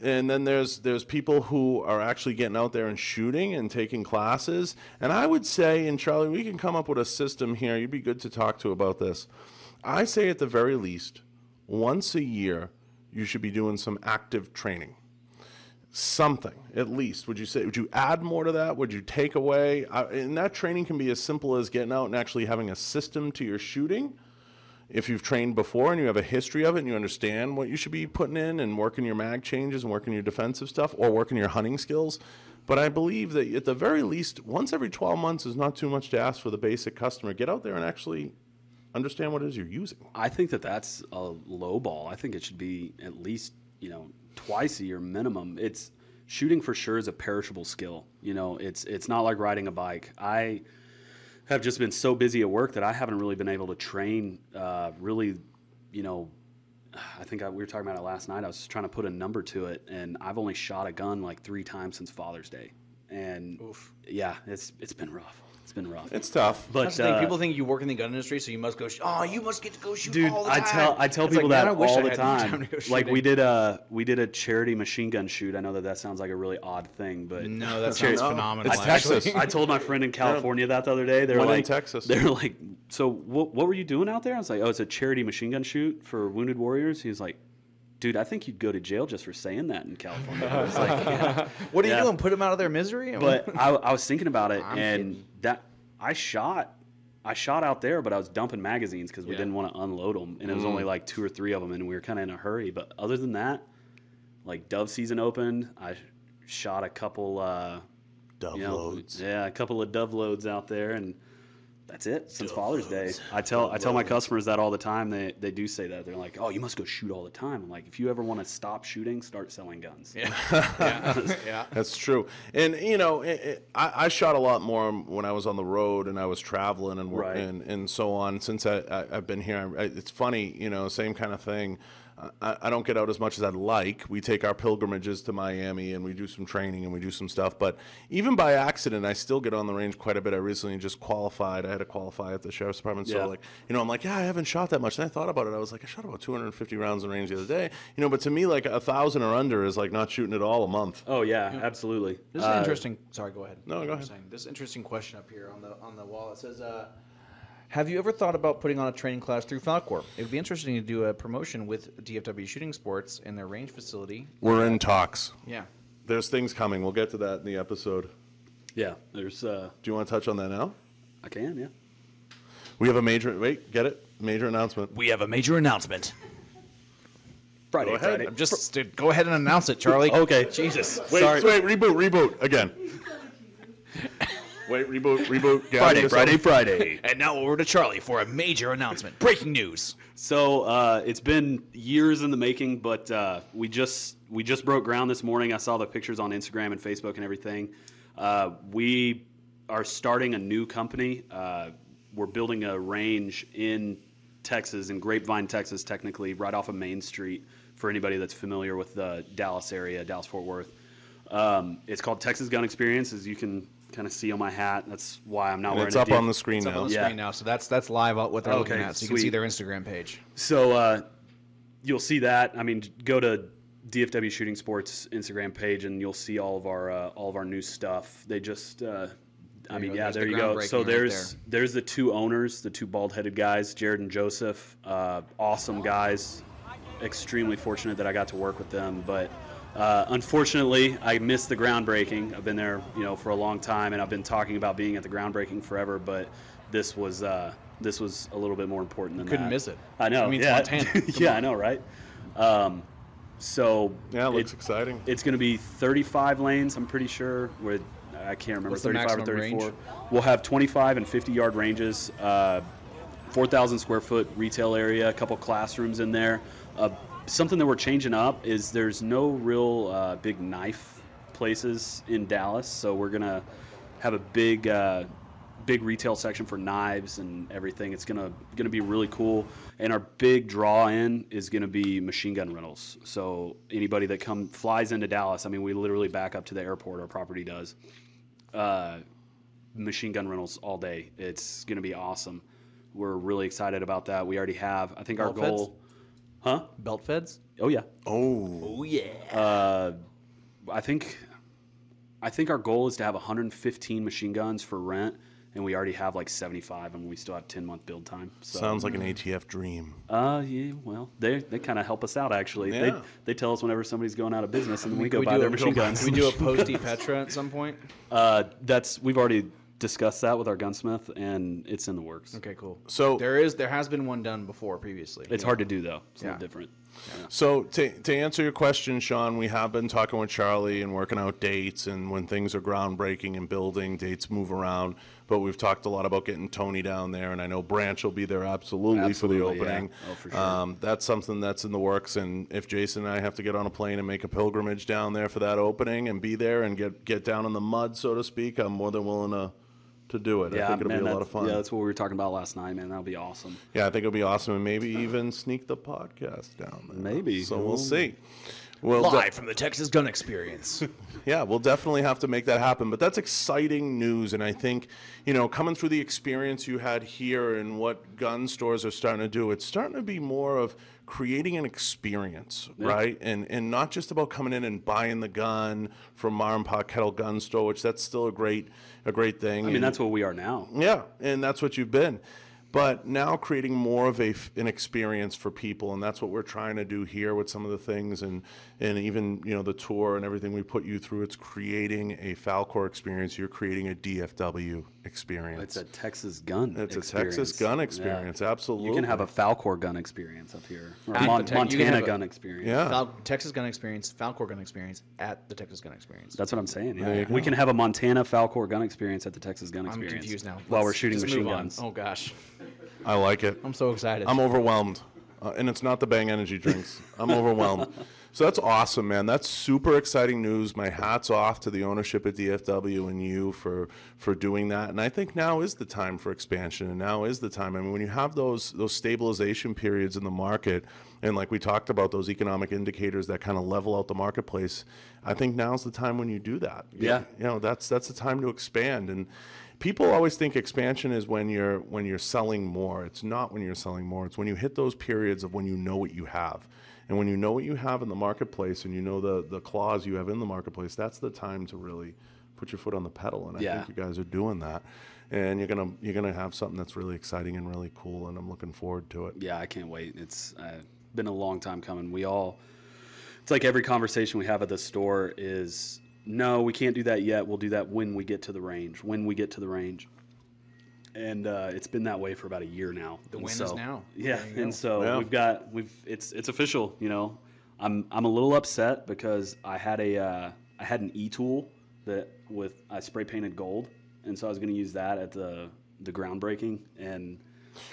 And then there's people who are actually getting out there and shooting and taking classes. And I would say, and Charlie, we can come up with a system here. You'd be good to talk to about this. I say at the very least, once a year, you should be doing some active training. Something, at least. Would you add more to that? Would you take away? And that training can be as simple as getting out and actually having a system to your shooting. If you've trained before and you have a history of it and you understand what you should be putting in and working your mag changes and working your defensive stuff or working your hunting skills. But I believe that at the very least, once every 12 months is not too much to ask for the basic customer. Get out there and actually understand what it is you're using. I think that's a low ball. I think it should be at least, twice a year minimum. It's shooting for sure is a perishable skill. It's not like riding a bike. I have just been so busy at work that I haven't really been able to train I think we were talking about it last night. I was just trying to put a number to it, and I've only shot a gun like 3 times since Father's Day. And yeah, it's been rough. It's been rough. It's tough. But That's the thing. People think you work in the gun industry, so you must go. You must get to go shoot dude, all the time. I tell It's people like, that man, I wish all I the had time. to go Like shooting. we did a charity machine gun shoot. I know that sounds like a really odd thing, but No, that sounds phenomenal. It's actually. Texas. I told my friend in California that the other day. They're One in like, Texas. They're like, so what were you doing out there? I was like, oh, it's a charity machine gun shoot for wounded warriors. He was like, dude, I think you'd go to jail just for saying that in California. I was like, yeah. What are you Yeah. doing? Put them out of their misery? But I was thinking about it, I'm and kidding. that I shot out there, but I was dumping magazines because we didn't want to unload them, and it was only like 2 or 3 of them, and we were kind of in a hurry. But other than that, like dove season opened, I shot a couple Dove loads. Yeah, a couple of dove loads out there, and that's it since Father's Day. I tell my customers that all the time. They do say that. They're like, "Oh, you must go shoot all the time." I'm like, if you ever want to stop shooting, start selling guns. Yeah. Yeah. That's true. And, I shot a lot more when I was on the road and I was traveling and Right. and so on. Since I've been here, it's funny, same kind of thing. I don't get out as much as I'd like. We take our pilgrimages to Miami and we do some training and we do some stuff. But even by accident, I still get on the range quite a bit. I recently just qualified. I had to qualify at the Sheriff's Department. Yeah. So, I'm like, I haven't shot that much. And I thought about it. I was like, I shot about 250 rounds in range the other day. But to me, like 1,000 or under is like not shooting at all a month. Oh yeah, absolutely. This is interesting. Sorry, go ahead. No, go ahead. This interesting question up here on the wall. It says, Have you ever thought about putting on a training class through Falcor? It would be interesting to do a promotion with DFW Shooting Sports in their range facility. We're in talks. Yeah. There's things coming. We'll get to that in the episode. Yeah, there's. Do you want to touch on that now? I can, yeah. We have a major. Wait, get it? Major announcement. We have a major announcement. Friday. Go ahead. Friday. I'm just go ahead and announce it, Charlie. Okay. Jesus. Wait, Sorry. wait, reboot again. Wait, reboot. Friday. And now over to Charlie for a major announcement. Breaking news. So it's been years in the making, but we just broke ground this morning. I saw the pictures on Instagram and Facebook and everything. We are starting a new company. We're building a range in Texas, in Grapevine, Texas, technically, right off of Main Street, for anybody that's familiar with the Dallas area, Dallas-Fort Worth. It's called Texas Gun Experience, as you can kind of see on my hat. That's why I'm not wearing it. It's up on the screen It's up now. on the screen now, so that's live out what they're looking Okay, at, so you sweet. can see their Instagram page. So you'll see that. I mean, go to DFW Shooting Sports Instagram page, and you'll see all of our new stuff. They just, I mean, yeah, there you go. So there's the two owners, the two bald-headed guys, Jared and Joseph. Awesome guys. Extremely fortunate that I got to work with them, but unfortunately, I missed the groundbreaking. I've been there, for a long time, and I've been talking about being at the groundbreaking forever. But this was a little bit more important than that. Couldn't miss it. I know. I mean, it's yeah, Montana. yeah, I know, right? So Yeah, it looks exciting. It's going to be 35 lanes. I'm pretty sure. I can't remember. What's the 35 or maximum 34. range? We'll have 25 and 50-yard ranges. 4,000 square foot retail area. A couple classrooms in there. Something that we're changing up is there's no real big knife places in Dallas, so we're gonna have a big retail section for knives and everything. It's gonna be really cool, and our big draw in is gonna be machine gun rentals. So anybody that flies into Dallas, I mean, we literally back up to the airport. Our property does machine gun rentals all day. It's gonna be awesome. We're really excited about that. We already have. I think our Belt feds? goal. Huh? Belt feds? Oh yeah. Oh, yeah. I think our goal is to have 115 machine guns for rent, and we already have like 75, and we still have 10-month build time. So, sounds like an ATF dream. yeah. Well, they kind of help us out actually. Yeah. They tell us whenever somebody's going out of business, and then we Can go buy do their a- machine guns. Can we do a posty Petra at some point? We've already discussed that with our gunsmith, and it's in the works. Okay, cool. So- there has been one done before previously. It's hard to do though. It's a Yeah. little different. So to answer your question, Sean, we have been talking with Charlie and working out dates, and when things are groundbreaking and building, dates move around. But we've talked a lot about getting Tony down there, and I know Branch will be there absolutely for the Absolutely, yeah. opening. Oh, for sure. That's something that's in the works, and if Jason and I have to get on a plane and make a pilgrimage down there for that opening and be there and get down in the mud, so to speak, I'm more than willing to do it. I think it'll be a lot of fun. Yeah, that's what we were talking about last night, man. That'll be awesome. Yeah, I think it'll be awesome, and maybe even sneak the podcast down there. Maybe. So we'll see. We'll Live from the Texas Gun Experience. Yeah, we'll definitely have to make that happen. But that's exciting news, and I think, coming through the experience you had here and what gun stores are starting to do, it's starting to be more of creating an experience, right? And not just about coming in and buying the gun from Mar and Pa Kettle Gun Store, which that's still a great thing. I mean, that's what we are now. Yeah, and that's what you've been. But now creating more of an experience for people, and that's what we're trying to do here with some of the things, and even the tour and everything we put you through. It's creating a Falcor experience. You're creating a DFW experience. It's a Texas gun It's experience. a Texas gun experience, Yeah. absolutely. You can have a Falcor gun experience up here. Or At the you can Montana have a- gun experience. Yeah. Texas Gun Experience, Falcor Gun Experience at the Texas Gun Experience. That's what I'm saying. There you Yeah. We go. can have a Montana Falcor gun experience at the Texas gun I'm experience. confused now. While we're Let's shooting just machine move on. guns. Oh gosh, I like it. I'm so excited. I'm overwhelmed. And it's not the Bang energy drinks. I'm overwhelmed. So that's awesome, man. That's super exciting news. My hat's off to the ownership at DFW and you for doing that. And I think now is the time for expansion, and now is the time. I mean, when you have those stabilization periods in the market, and like we talked about, those economic indicators that kind of level out the marketplace, I think now's the time when you do that. Yeah. That's the time to expand. And people always think expansion is when you're selling more. It's not when you're selling more. It's when you hit those periods of when you know what you have. And when you know what you have in the marketplace and you know the clause you have in the marketplace, that's the time to really put your foot on the pedal, and I Yeah. think you guys are doing that. And you're gonna have something that's really exciting and really cool, and I'm looking forward to it. Yeah, I can't wait. It's been a long time coming. It's like every conversation we have at the store is, no, we can't do that yet. We'll do that when we get to the range. And it's been that way for about a year now. The And win so, is now. Yeah, There you and go. so Yeah. it's official. You know, I'm a little upset because I had an e-tool I spray painted gold, and so I was going to use that at the groundbreaking, and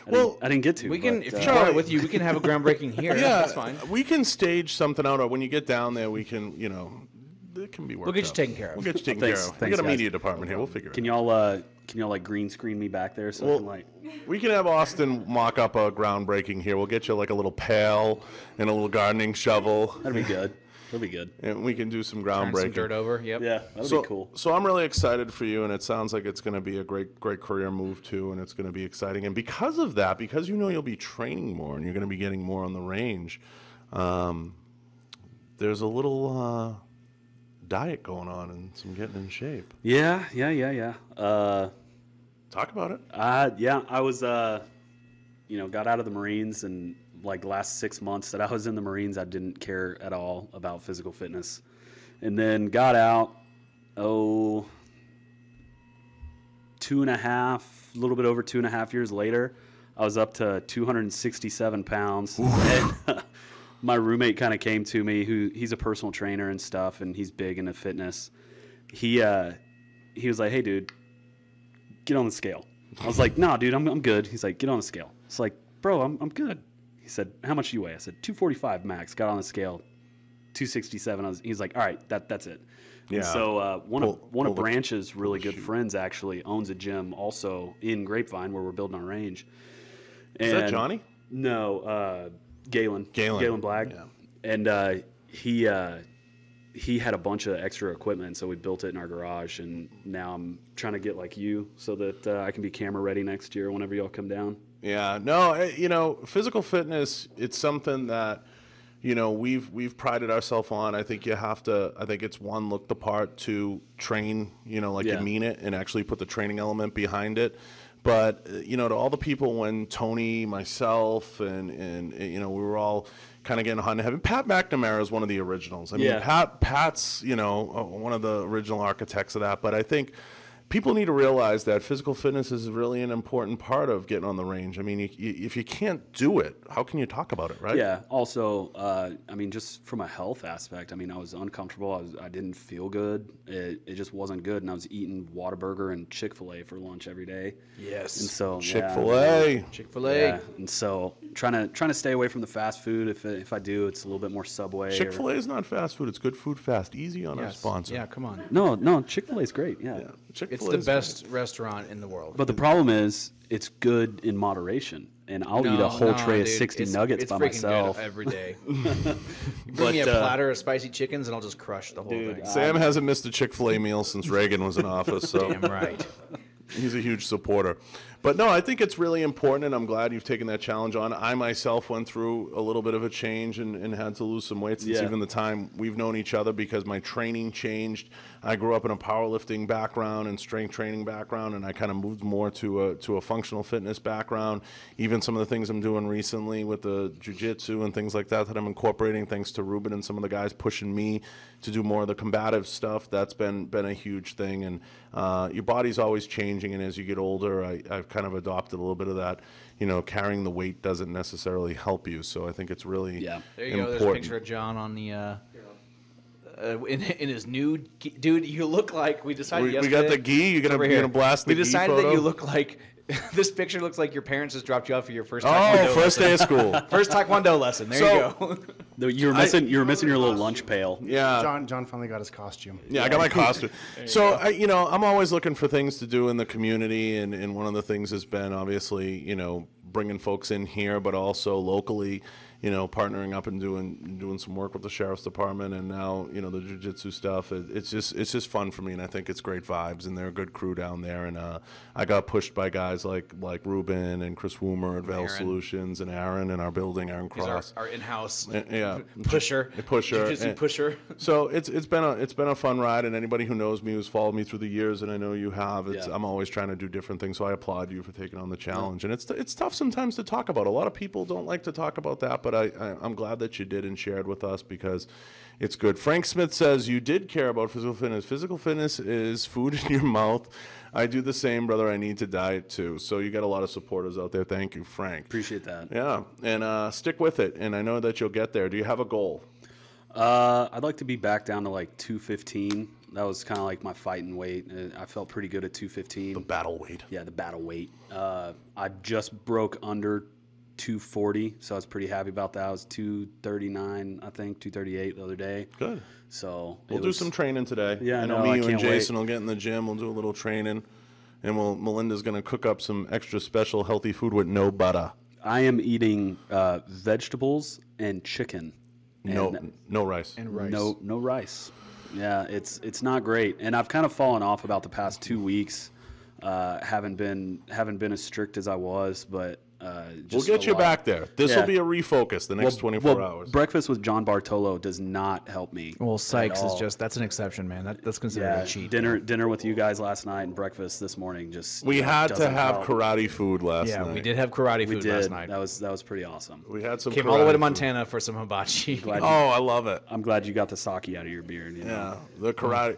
I didn't get to. We can, but, if you brought it with you, we can have a groundbreaking here. Yeah, That's fine. we can stage something out, or when you get down there, we can, it can be worked We'll get you out. taken care of. We'll get you taken Thanks. care of. We Thanks, got a guys. media department here. We'll figure it Can out. y'all like green screen me back there so I Well, can like? We can have Austin mock up a groundbreaking here. We'll get you like a little pail and a little gardening shovel, That'd be good. That'd be good. and we can do some Turn groundbreaking. some dirt over. Yep. Yeah, that'd So, be cool. so I'm really excited for you, and it sounds like it's going to be a great career move too, and it's going to be exciting. And because of that, because you'll be training more, and you're going to be getting more on the range, there's a little diet going on and some getting in shape. Yeah. Talk about it. Yeah, I was, got out of the Marines, and like the last 6 months that I was in the Marines, I didn't care at all about physical fitness. And then got out, a little bit over 2.5 years later, I was up to 267 pounds. And my roommate kind of came to me, he's a personal trainer and stuff, and he's big into fitness. He was like, "Hey, dude, get on the scale." I was like, "No, dude, I'm good." He's like, "Get on the scale." It's like, "Bro, I'm good." He said, "How much do you weigh?" I said, 245 max. Got on the scale, 267. He's like, "All right, that's it." Yeah. And so one Pull of the- Branch's really good friends actually owns a gym also in Grapevine where we're building our range. Is that And- Johnny? No, Galen Blagg. Yeah. And he had a bunch of extra equipment, so we built it in our garage. And now I'm trying to get like you so that I can be camera ready next year whenever y'all come down. Yeah, no, physical fitness, it's something that, we've prided ourselves on. I think it's one, look the part, two, train, you Yeah. mean it and actually put the training element behind it. But, to all the people when Tony, myself, and we were all kind of getting hot in heaven. Pat McNamara is one of the originals. I mean, Yeah. Pat's, one of the original architects of that. But I think people need to realize that physical fitness is really an important part of getting on the range. I mean, if you can't do it, how can you talk about it, right? Yeah. Also, just from a health aspect, I was uncomfortable. I didn't feel good. It just wasn't good. And I was eating Whataburger and Chick-fil-A for lunch every day. Yes. And so Chick-fil-A. Chick-fil-A. Yeah. And so trying to stay away from the fast food. If I do, it's a little bit more Subway. Chick-fil-A is not fast food. It's good food fast. Easy on our Yes. sponsor. Yeah, come on. No, Chick-fil-A is great. Yeah. It's Chick-fil-A the best restaurant in the world. But the problem is, it's good in moderation. And I'll eat a whole tray of 60 nuggets it's by freaking myself. Good every day. Bring me a platter of spicy chickens, and I'll just crush the whole thing. Sam hasn't missed a Chick-fil-A meal since Reagan was in office, so Damn right. he's a huge supporter. But no, I think it's really important, and I'm glad you've taken that challenge on. I myself went through a little bit of a change and had to lose some weight since even the time we've known each other because my training changed. I grew up in a powerlifting background and strength training background, and I kind of moved more to a functional fitness background. Even some of the things I'm doing recently with the jiu-jitsu and things like that I'm incorporating thanks to Ruben and some of the guys pushing me to do more of the combative stuff. That's been a huge thing. And your body's always changing, and as you get older, I've kind of adopted a little bit of that. Carrying the weight doesn't necessarily help you. So I think it's really Yeah. There you go. There's a picture of John on the in his new dude. You look like we decided We yesterday. got the gi. You're Over gonna here. blast the We gi decided photo? that you look like this picture looks like your parents just dropped you off for your first Taekwondo Oh, first lesson. day of school. First Taekwondo lesson. There you go. You were missing your little lunch pail. Yeah. John finally got his costume. Yeah, I got my costume. So, I'm always looking for things to do in the community, and one of the things has been obviously, bringing folks in here, but also locally. partnering up and doing some work with the sheriff's department, and now the jiu-jitsu stuff. It's just fun for me, and I think it's great vibes, and they're a good crew down there. And I got pushed by guys like Ruben and Chris Woomer at Veil Solutions, and Aaron in our building, Aaron Cross, our in-house pusher, jiu-jitsu pusher. So it's been a fun ride, and anybody who knows me, who's followed me through the years, and I know you have, I'm always trying to do different things. So I applaud you for taking on the challenge, and it's tough sometimes to talk about. A lot of people don't like to talk about that, but I'm glad that you did and shared with us, because it's good. Frank Smith says you did care about physical fitness. Physical fitness is food in your mouth. I do the same, brother. I need to diet too. So you got a lot of supporters out there. Thank you, Frank. Appreciate that. Yeah, and stick with it, and I know that you'll get there. Do you have a goal? I'd like to be back down to like 215. That was kind of like my fighting weight. I felt pretty good at 215. The battle weight. Yeah, the battle weight. I just broke under 240, so I was pretty happy about that. I was 239, I think, 238 the other day. Good. So we'll do some training today. Yeah, I know I you and can't Jason wait. will get in the gym. We'll do a little training, and Melinda's going to cook up some extra special healthy food with no butter. I am eating vegetables and chicken. No rice. And rice. No rice. Yeah, it's not great, and I've kind of fallen off about the past 2 weeks. Haven't been as strict as I was, but We'll get you back there. This will be a refocus the next 24 hours. Breakfast with John Bartolo does not help me. Well, Sykes at is all. that's an exception, man. That's considered a cheat. Dinner with you guys last night and breakfast this morning we had to doesn't have help. karate food last night. Yeah, we did have karate We food did. last night. That was pretty awesome. We had some. Came all the way to karate food. Montana for some hibachi. Glad Oh, I love it. I'm glad you got the sake out of your beard. You know? Yeah, the karate.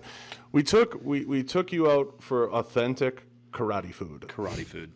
We took you out for authentic karate food. Karate food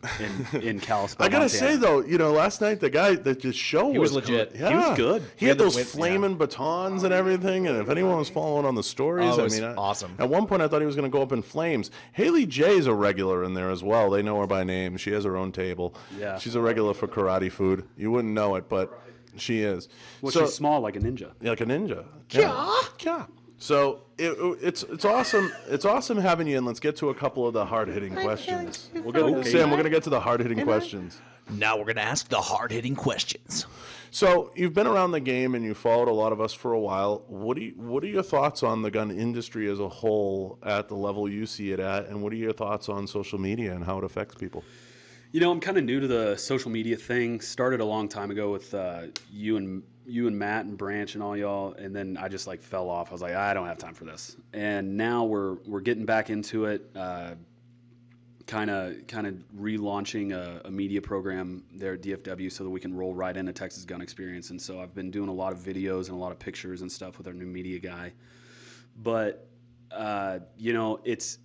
in Kalispell, I gotta Montana. say though, last night the show He was legit. Yeah. He was good. He had those with- flaming batons and everything. And if anyone was following on the stories, Oh, it was I mean, awesome. At one point, I thought he was going to go up in flames. Haley J's a regular in there as well. They know her by name. She has her own table. Yeah. She's a regular for karate food. You wouldn't know it, but she is. Well, So- she's small like a ninja. Yeah, like a ninja. Yeah. So it's awesome. It's awesome having you in. Let's get to a couple of the hard hitting questions. We'll go. Sam, we're gonna get to the hard hitting questions. Now we're gonna ask the hard-hitting questions. So you've been around the game and you followed a lot of us for a while. What are your thoughts on the gun industry as a whole at the level you see it at, and what are your thoughts on social media and how it affects people? You know, I'm kind of new to the social media thing. Started a long time ago with you and Matt and Branch and all y'all, and then I just fell off. I was like, I don't have time for this. And now we're getting back into it. Kind of relaunching a media program there at DFW so that we can roll right into Texas Gun Experience. And so I've been doing a lot of videos and a lot of pictures and stuff with our new media guy. But it's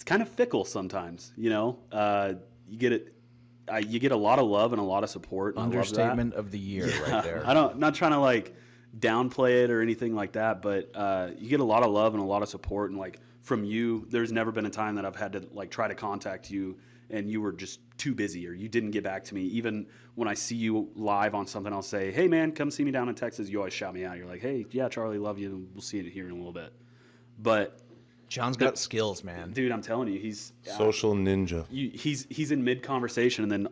kind of fickle sometimes. You get it. You get a lot of love and a lot of support. And Understatement of the year, right there. I'm not trying to downplay it or anything like that, but you get a lot of love and a lot of support, and from you. There's never been a time that I've had to try to contact you and you were just too busy or you didn't get back to me. Even when I see you live on something, I'll say, "Hey man, come see me down in Texas." You always shout me out. You're like, "Hey, yeah, Charlie, love you. We'll see you here in a little bit." But John's got skills, man. dude, I'm telling you, he's Social ninja. he's in mid conversation and then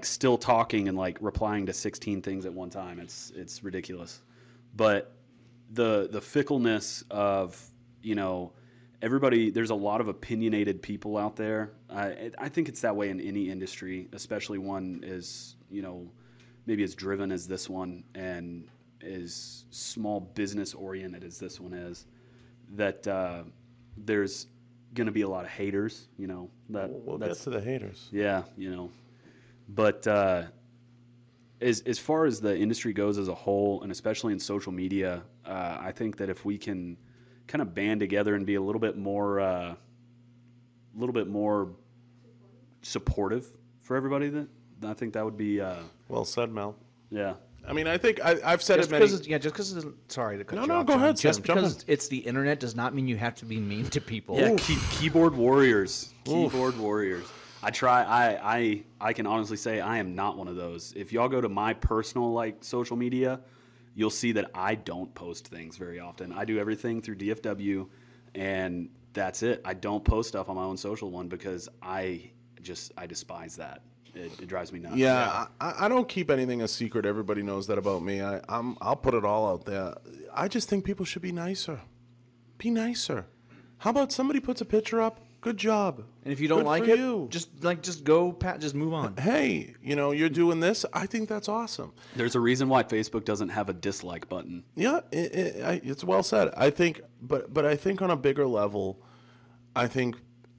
still talking and replying to 16 things at one time. It's ridiculous. But the fickleness of everybody, there's a lot of opinionated people out there. I think it's that way in any industry, especially one as maybe as driven as this one and as small business oriented as this one is. That there's going to be a lot of haters. We'll get to the haters. Yeah, but as far as the industry goes as a whole, and especially in social media, I think that if we can kind of band together and be a little bit more supportive for everybody, that I think that would be Well said, Mel. yeah. I mean, I think I've said Just it many. because sorry to cut No, you no, off, go John. ahead, Sam, Just jump because in. it's the internet does not mean you have to be mean to people. Yeah, keyboard warriors. Keyboard warriors. I try. I can honestly say I am not one of those. If y'all go to my personal social media, you'll see that I don't post things very often. I do everything through DFW, and that's it. I don't post stuff on my own social one because I despise that. it drives me nuts. Yeah, I don't keep anything a secret. Everybody knows that about me. I'll put it all out there. I just think people should be nicer. Be nicer. How about somebody puts a picture up? Good job. And if you don't Good like for it, you. just go, Pat. Just move on. Hey, you're doing this. I think that's awesome. There's a reason why Facebook doesn't have a dislike button. Yeah, it's well said. I think, but I think on a bigger level, I think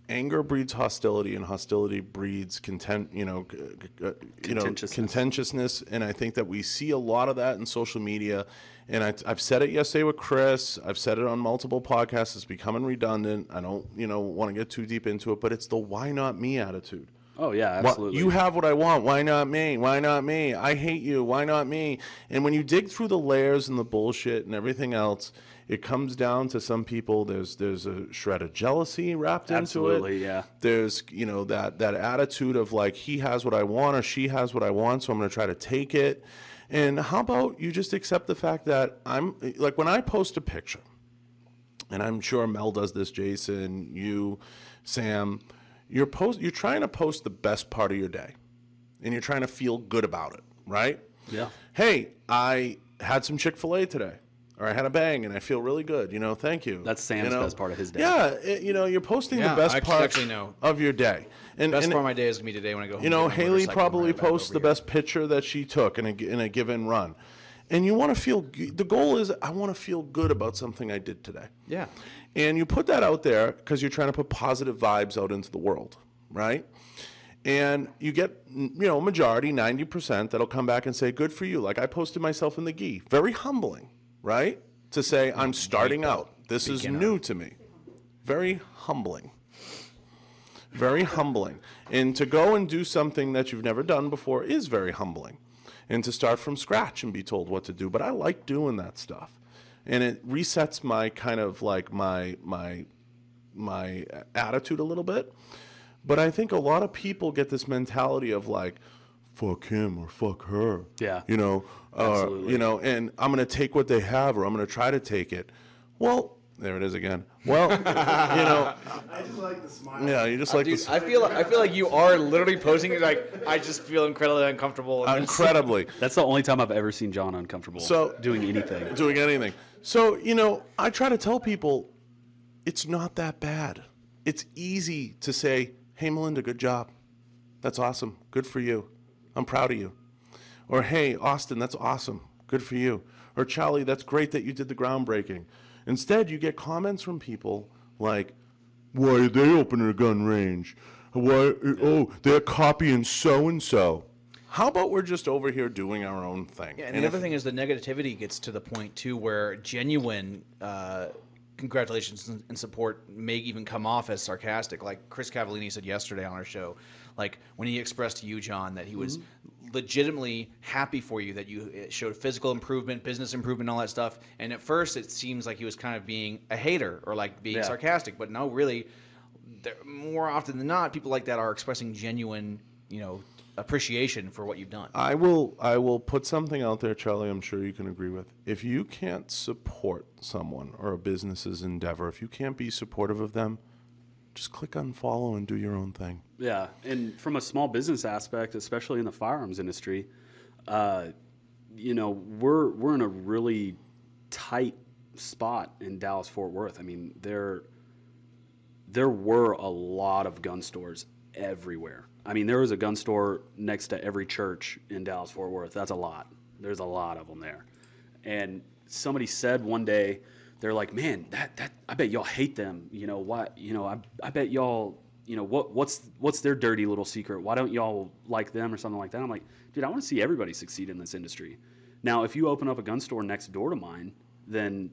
anger breeds hostility, and hostility breeds contentiousness. And I think that we see a lot of that in social media. And I've said it yesterday with Chris. I've said it on multiple podcasts. It's becoming redundant. I don't, want to get too deep into it, but it's the "why not me" attitude. Oh yeah, absolutely. You have what I want. Why not me? Why not me? I hate you. Why not me? And when you dig through the layers and the bullshit and everything else, it comes down to some people. There's a shred of jealousy wrapped into it. Absolutely, yeah. There's that attitude of like, he has what I want or she has what I want, so I'm going to try to take it. And how about you just accept the fact that I'm like, when I post a picture, and I'm sure Mel does this, Jason, you, Sam. You're trying to post the best part of your day, and you're trying to feel good about it, right? Yeah. Hey, I had some Chick-fil-A today, or I had a bang, and I feel really good. Thank you. That's Sam's best part of his day. Yeah, you're posting the best part of your day. And Best part of my day is gonna be today when I go home. Haley probably posts the best picture that she took in a given run, and you want to feel. The goal is, I want to feel good about something I did today. Yeah. And you put that out there because you're trying to put positive vibes out into the world, right? And you get, majority, 90%, that'll come back and say, good for you. Like I posted myself in the gi. Very humbling, right? To say, I'm starting out. This is new to me. Very humbling. Very humbling. And to go and do something that you've never done before is very humbling. And to start from scratch and be told what to do. But I like doing that stuff. And it resets my kind of like my attitude a little bit. But I think a lot of people get this mentality of like, fuck him or fuck her. Yeah. Absolutely. And I'm going to take what they have, or I'm going to try to take it. Well, there it is again. Well, I just like the smile. Yeah, you just like Dude, this. I feel like you are literally posing it like, I just feel incredibly uncomfortable. Incredibly. That's the only time I've ever seen John uncomfortable doing anything. Doing anything. So, I try to tell people it's not that bad. It's easy to say, hey, Melinda, good job. That's awesome. Good for you. I'm proud of you. Or, hey, Austin, that's awesome. Good for you. Or, Charlie, that's great that you did the groundbreaking. Instead, you get comments from people like, why are they opening a gun range? Why? Oh, they're copying so-and-so. How about we're just over here doing our own thing? Yeah, and the other thing is the negativity gets to the point, too, where genuine congratulations and support may even come off as sarcastic. Like Chris Cavallini said yesterday on our show, like when he expressed to you, John, that he was legitimately happy for you, that you showed physical improvement, business improvement, all that stuff. And at first it seems like he was kind of being a hater or like being sarcastic. But no, really, more often than not, people like that are expressing genuine, appreciation for what you've done. I will put something out there, Charlie, I'm sure you can agree with. If you can't support someone or a business's endeavor, if you can't be supportive of them, just click unfollow and do your own thing. Yeah, and from a small business aspect, especially in the firearms industry, we're in a really tight spot in Dallas-Fort Worth. I mean, there were a lot of gun stores everywhere. I mean, there was a gun store next to every church in Dallas-Fort Worth. That's a lot. There's a lot of them there. And somebody said one day, they're like, man, that I bet y'all hate them. I bet y'all, what's their dirty little secret? Why don't y'all like them or something like that? I'm like, dude, I want to see everybody succeed in this industry. Now, if you open up a gun store next door to mine, then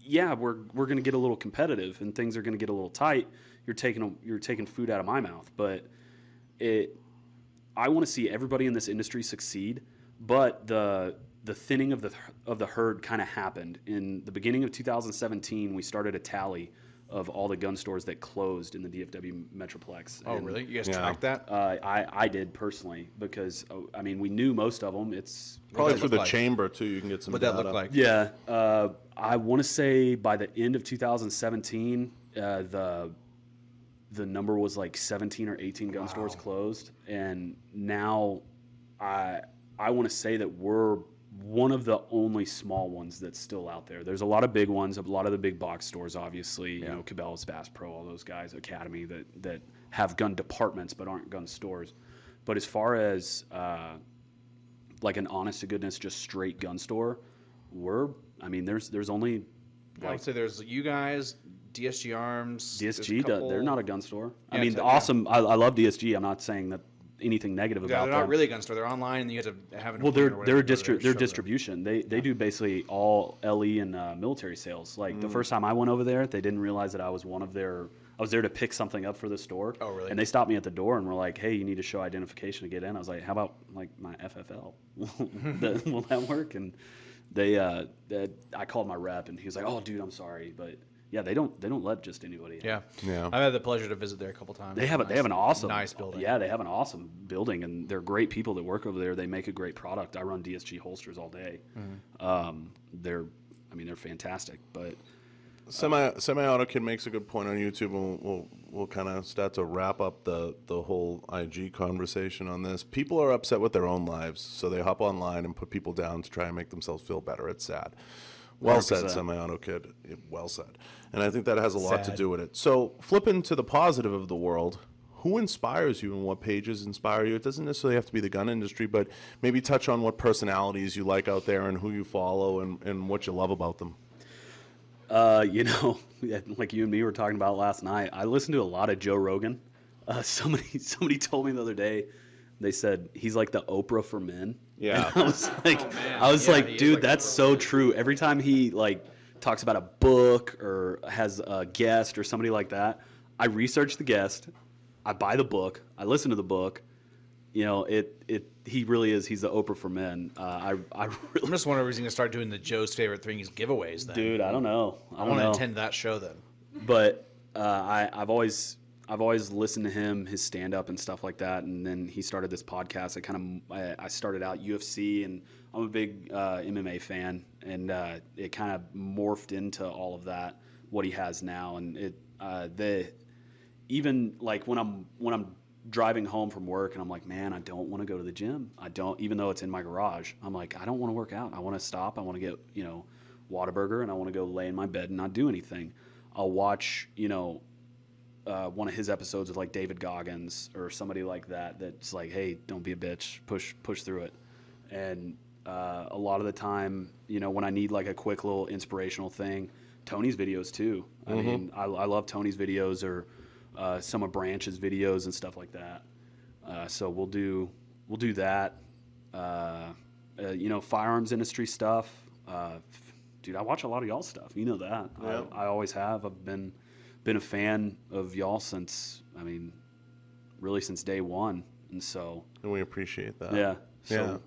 yeah, we're going to get a little competitive and things are going to get a little tight. You're taking food out of my mouth, but I want to see everybody in this industry succeed, but the thinning of the herd kind of happened. In the beginning of 2017, we started a tally of all the gun stores that closed in the DFW Metroplex. Oh, really? You guys tracked that? I did personally because, we knew most of them. It's probably through the chamber, too. You can get some What'd that look like? Yeah. I want to say by the end of 2017, the the number was like 17 or 18 gun stores closed, and now I want to say that we're one of the only small ones that's still out there. There's a lot of big ones, a lot of the big box stores, obviously, you know, Cabela's, Bass Pro, all those guys, Academy, that have gun departments but aren't gun stores. But as far as like an honest to goodness, just straight gun store, there's only I would say there's you guys, DSG Arms. DSG. They're not a gun store. Yeah, I mean, awesome. I love DSG. I'm not saying that anything negative about them. They're not really a gun store. They're online, and you have to have an. Well, they're appointment or whatever their distribution. They do basically all LE and military sales. Like the first time I went over there, they didn't realize that I was one of their. I was there to pick something up for the store. Oh, really? And they stopped me at the door and were like, "Hey, you need to show identification to get in." I was like, "How about like my FFL? Will that work?" And I called my rep, and he was like, "Oh, dude, I'm sorry, but." Yeah, they don't let just anybody in. Yeah. I've had the pleasure to visit there a couple times. They have an awesome nice building. Yeah, they have an awesome building, and they're great people that work over there. They make a great product. I run DSG holsters all day. They're fantastic. But Semi-Auto Kid makes a good point on YouTube, and we'll kind of start to wrap up the whole IG conversation on this. People are upset with their own lives, so they hop online and put people down to try and make themselves feel better. It's sad. Well 100%. Said, Semi-Auto Kid. Well said. And I think that has a lot to do with it. So flipping to the positive of the world, who inspires you and what pages inspire you? It doesn't necessarily have to be the gun industry, but maybe touch on what personalities you like out there and who you follow and what you love about them. Like you and me were talking about last night, I listened to a lot of Joe Rogan. Somebody told me the other day, they said he's like the Oprah for men. Yeah. And I was like, dude, that's so true. Every time he like talks about a book or has a guest or somebody like that, I research the guest, I buy the book, I listen to the book. You know, he really is. He's the Oprah for men. I'm just wondering if he's going to start doing the Joe's favorite things giveaways then. Dude, I don't know. I want to attend that show then. But I've always listened to him, his stand up and stuff like that, and then he started this podcast. I started out UFC, and I'm a big MMA fan, and it kind of morphed into all of that, what he has now, and even like when I'm driving home from work and I'm like, man, I don't want to go to the gym. Even though it's in my garage, I'm like, I don't want to work out. I want to stop. I want to get, Whataburger, and I want to go lay in my bed and not do anything. I'll watch, one of his episodes with like David Goggins or somebody like that. That's like, hey, don't be a bitch. Push through it. And a lot of the time, when I need like a quick little inspirational thing, Tony's videos too. I mean, I love Tony's videos or some of Branch's videos and stuff like that. So we'll do that. Firearms industry stuff. Dude, I watch a lot of y'all stuff. You know that. Yeah. I always have. I've been a fan of y'all since day one. And so. And we appreciate that. Yeah. So. Yeah.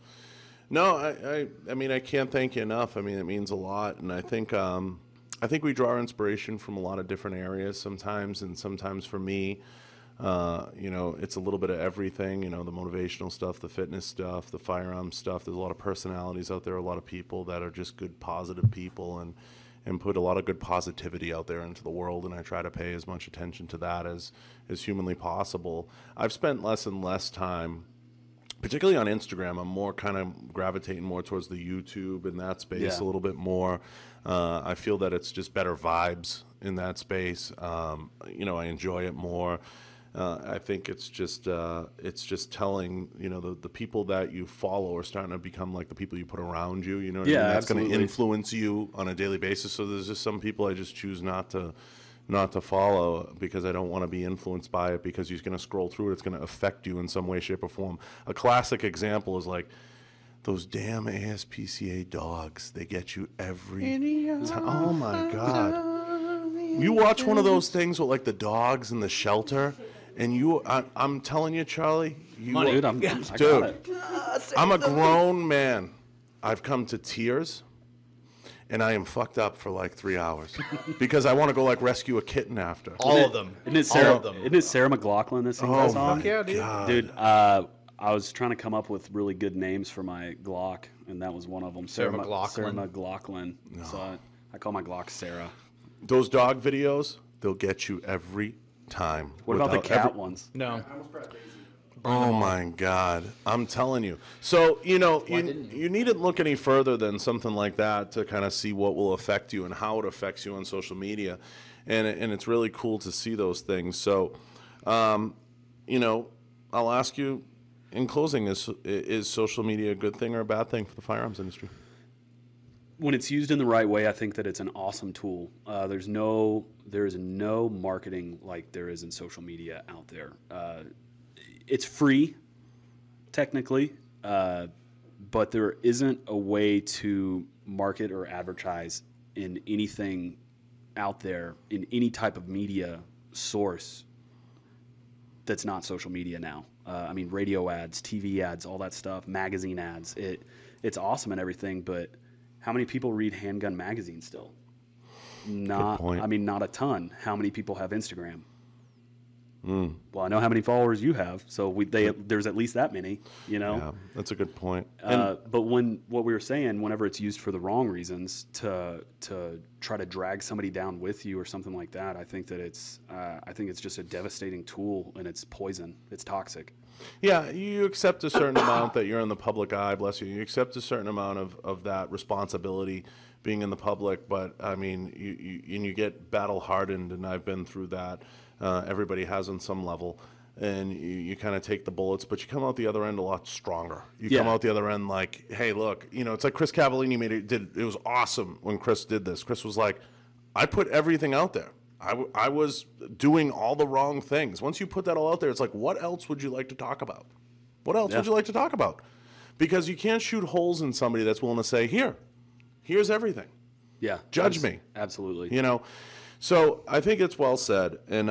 No, I can't thank you enough. I mean, it means a lot. And I think we draw our inspiration from a lot of different areas sometimes, and sometimes for me, it's a little bit of everything, the motivational stuff, the fitness stuff, the firearms stuff. There's a lot of personalities out there, a lot of people that are just good, positive people and put a lot of good positivity out there into the world, and I try to pay as much attention to that as humanly possible. I've spent less and less time, particularly on Instagram. I'm more kind of gravitating more towards the YouTube and that space a little bit more. I feel that it's just better vibes in that space. I enjoy it more. I think it's just telling, the people that you follow are starting to become like the people you put around you. You know what I mean? That's going to influence you on a daily basis. So there's just some people I just choose not to follow because I don't want to be influenced by it, because you're going to scroll through it. It's going to affect you in some way, shape, or form. A classic example is like those damn ASPCA dogs. They get you every time. Oh, my God. You watch one of those things with like the dogs in the shelter, and I'm telling you, Charlie. Dude, I'm a grown man. I've come to tears. And I am fucked up for like 3 hours because I want to go like rescue a kitten after. All of them. Isn't it Sarah McLachlan that sings that song? Fuck yeah, dude. God. Dude, I was trying to come up with really good names for my Glock, and that was one of them. Sarah McLachlan. Sarah McLachlan. No. So I call my Glock Sarah. Those dog videos, they'll get you every time. What about the without cat ever- ones? No. I almost brought Daisy. Oh my God! I'm telling you. So you needn't look any further than something like that to kind of see what will affect you and how it affects you on social media, and it's really cool to see those things. So, I'll ask you in closing: is social media a good thing or a bad thing for the firearms industry? When it's used in the right way, I think that it's an awesome tool. There is no marketing like there is in social media out there. It's free, technically, but there isn't a way to market or advertise in anything out there, in any type of media source that's not social media now. I mean, radio ads, TV ads, all that stuff, magazine ads. It's awesome and everything, but how many people read Handgun Magazine still? Not, point. I mean, not a ton. How many people have Instagram? Well, I know how many followers you have, so there's at least that many, Yeah, that's a good point. But what we were saying, whenever it's used for the wrong reasons to try to drag somebody down with you or something like that, I think it's just a devastating tool, and it's poison. It's toxic. Yeah, you accept a certain amount that you're in the public eye, bless you. You accept a certain amount of that responsibility being in the public, but I mean, you get battle hardened, and I've been through that. Everybody has on some level, and you kind of take the bullets, but you come out the other end a lot stronger. You come out the other end like, hey, look, it's like Chris Cavallini it was awesome when Chris did this. Chris was like, I put everything out there. I was doing all the wrong things. Once you put that all out there, it's like, what else would you like to talk about? What else would you like to talk about? Because you can't shoot holes in somebody that's willing to say, here's everything. Yeah. Judge me. Absolutely. So I think it's well said, and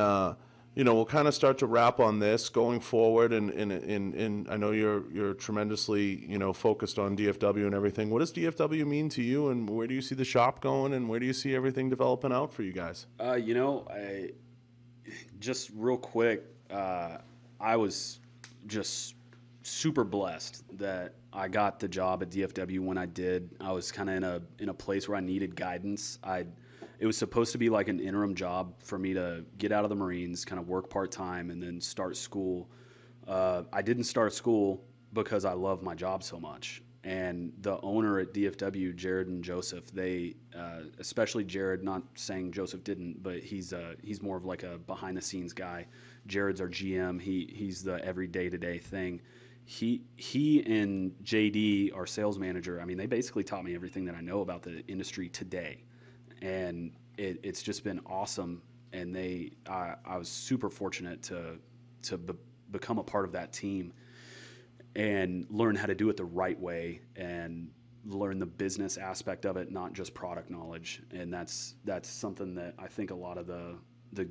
we'll kind of start to wrap on this going forward. And I know you're tremendously focused on DFW and everything. What does DFW mean to you, and where do you see the shop going, and where do you see everything developing out for you guys? I just real quick, I was just super blessed that I got the job at DFW when I did. I was kind of in a place where I needed guidance. It was supposed to be like an interim job for me to get out of the Marines, kind of work part-time, and then start school. I didn't start school because I love my job so much. And the owner at DFW, Jared and Joseph, they, especially Jared, not saying Joseph didn't, but he's more of like a behind-the-scenes guy. Jared's our GM. He's the every day-to-day thing. He and JD, our sales manager, I mean, they basically taught me everything that I know about the industry today. And it's just been awesome, and I was super fortunate to become a part of that team and learn how to do it the right way and learn the business aspect of it, not just product knowledge. And that's something that I think a lot of the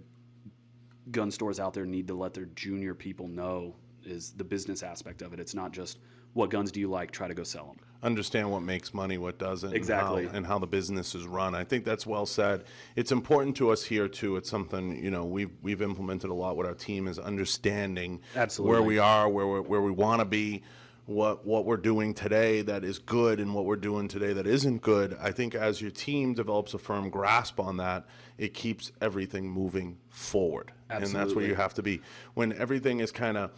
gun stores out there need to let their junior people know, is the business aspect of it. It's not just what guns do you like, try to go sell them. Understand what makes money, what doesn't, Exactly. and how the business is run. I think that's well said. It's important to us here too. It's something we've implemented a lot with our team, is understanding Absolutely. where we are, where we want to be, what we're doing today that is good, and what we're doing today that isn't good. I think as your team develops a firm grasp on that, it keeps everything moving forward. Absolutely. And that's where you have to be. When everything is kind of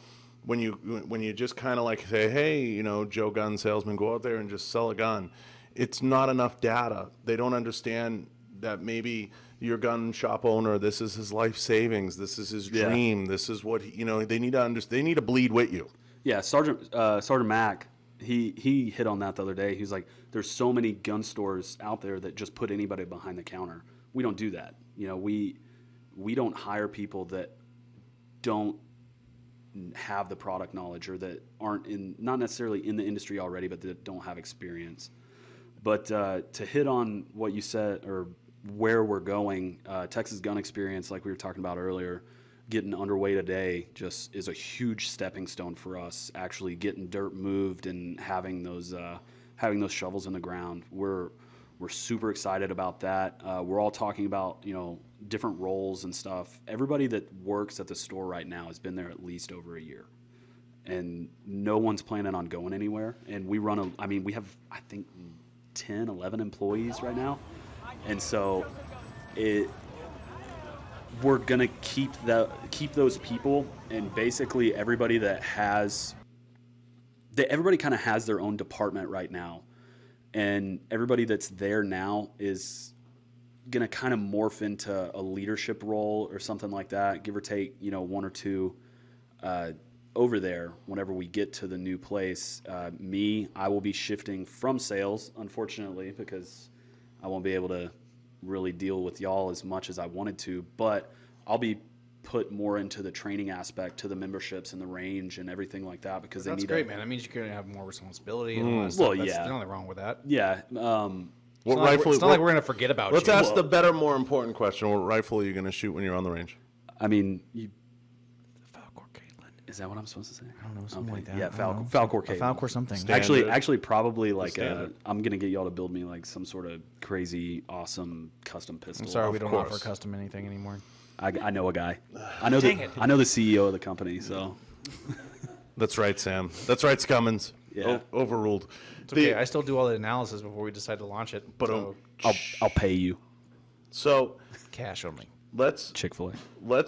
when you just kind of like say, hey, Joe Gun Salesman, go out there and just sell a gun, it's not enough data. They don't understand that maybe your gun shop owner, this is his life savings, this is his dream, this is what they need to understand. They need to bleed with you. Yeah, Sergeant Mack, he hit on that the other day. He was like, there's so many gun stores out there that just put anybody behind the counter. We don't do that. We don't hire people that don't have the product knowledge, or that aren't not necessarily in the industry already, but that don't have experience. But to hit on what you said, or where we're going, Texas Gun Experience, like we were talking about earlier, getting underway today just is a huge stepping stone for us, actually getting dirt moved and having those shovels in the ground. We're super excited about that. We're all talking about, different roles and stuff. Everybody that works at the store right now has been there at least over a year, and no one's planning on going anywhere. And we have, I think, 10, 11 employees right now. And so we're gonna keep those people, and basically everybody everybody kind of has their own department right now, and everybody that's there now is gonna kind of morph into a leadership role or something like that, give or take, one or two over there whenever we get to the new place. I will be shifting from sales, unfortunately, because I won't be able to really deal with y'all as much as I wanted to, but I'll be put more into the training aspect, to the memberships and the range and everything like that, because That's they need great, man. That means you're going to have more responsibility and all that stuff. Well, There's yeah. nothing wrong with that. Yeah. It's not like we're going to forget about Let's you. ask the better, more important question. What rifle are you going to shoot when you're on the range? I mean, Falcor Caitlin. is that what I'm supposed to say? I don't know, something like that. Yeah, I don't know. Falcor A Caitlin. Falcor something. Actually, probably like standard. I'm gonna get y'all to build me like some sort of crazy, awesome custom pistol. I'm sorry, we don't course. offer custom anything anymore. I know a guy. I know the CEO of the company. So That's right, Sam. That's right, Scummins. Yeah. Overruled. It's okay. I still do all the analysis before we decide to launch it. But So, I'll pay you. So cash only. let's Chick-fil-A.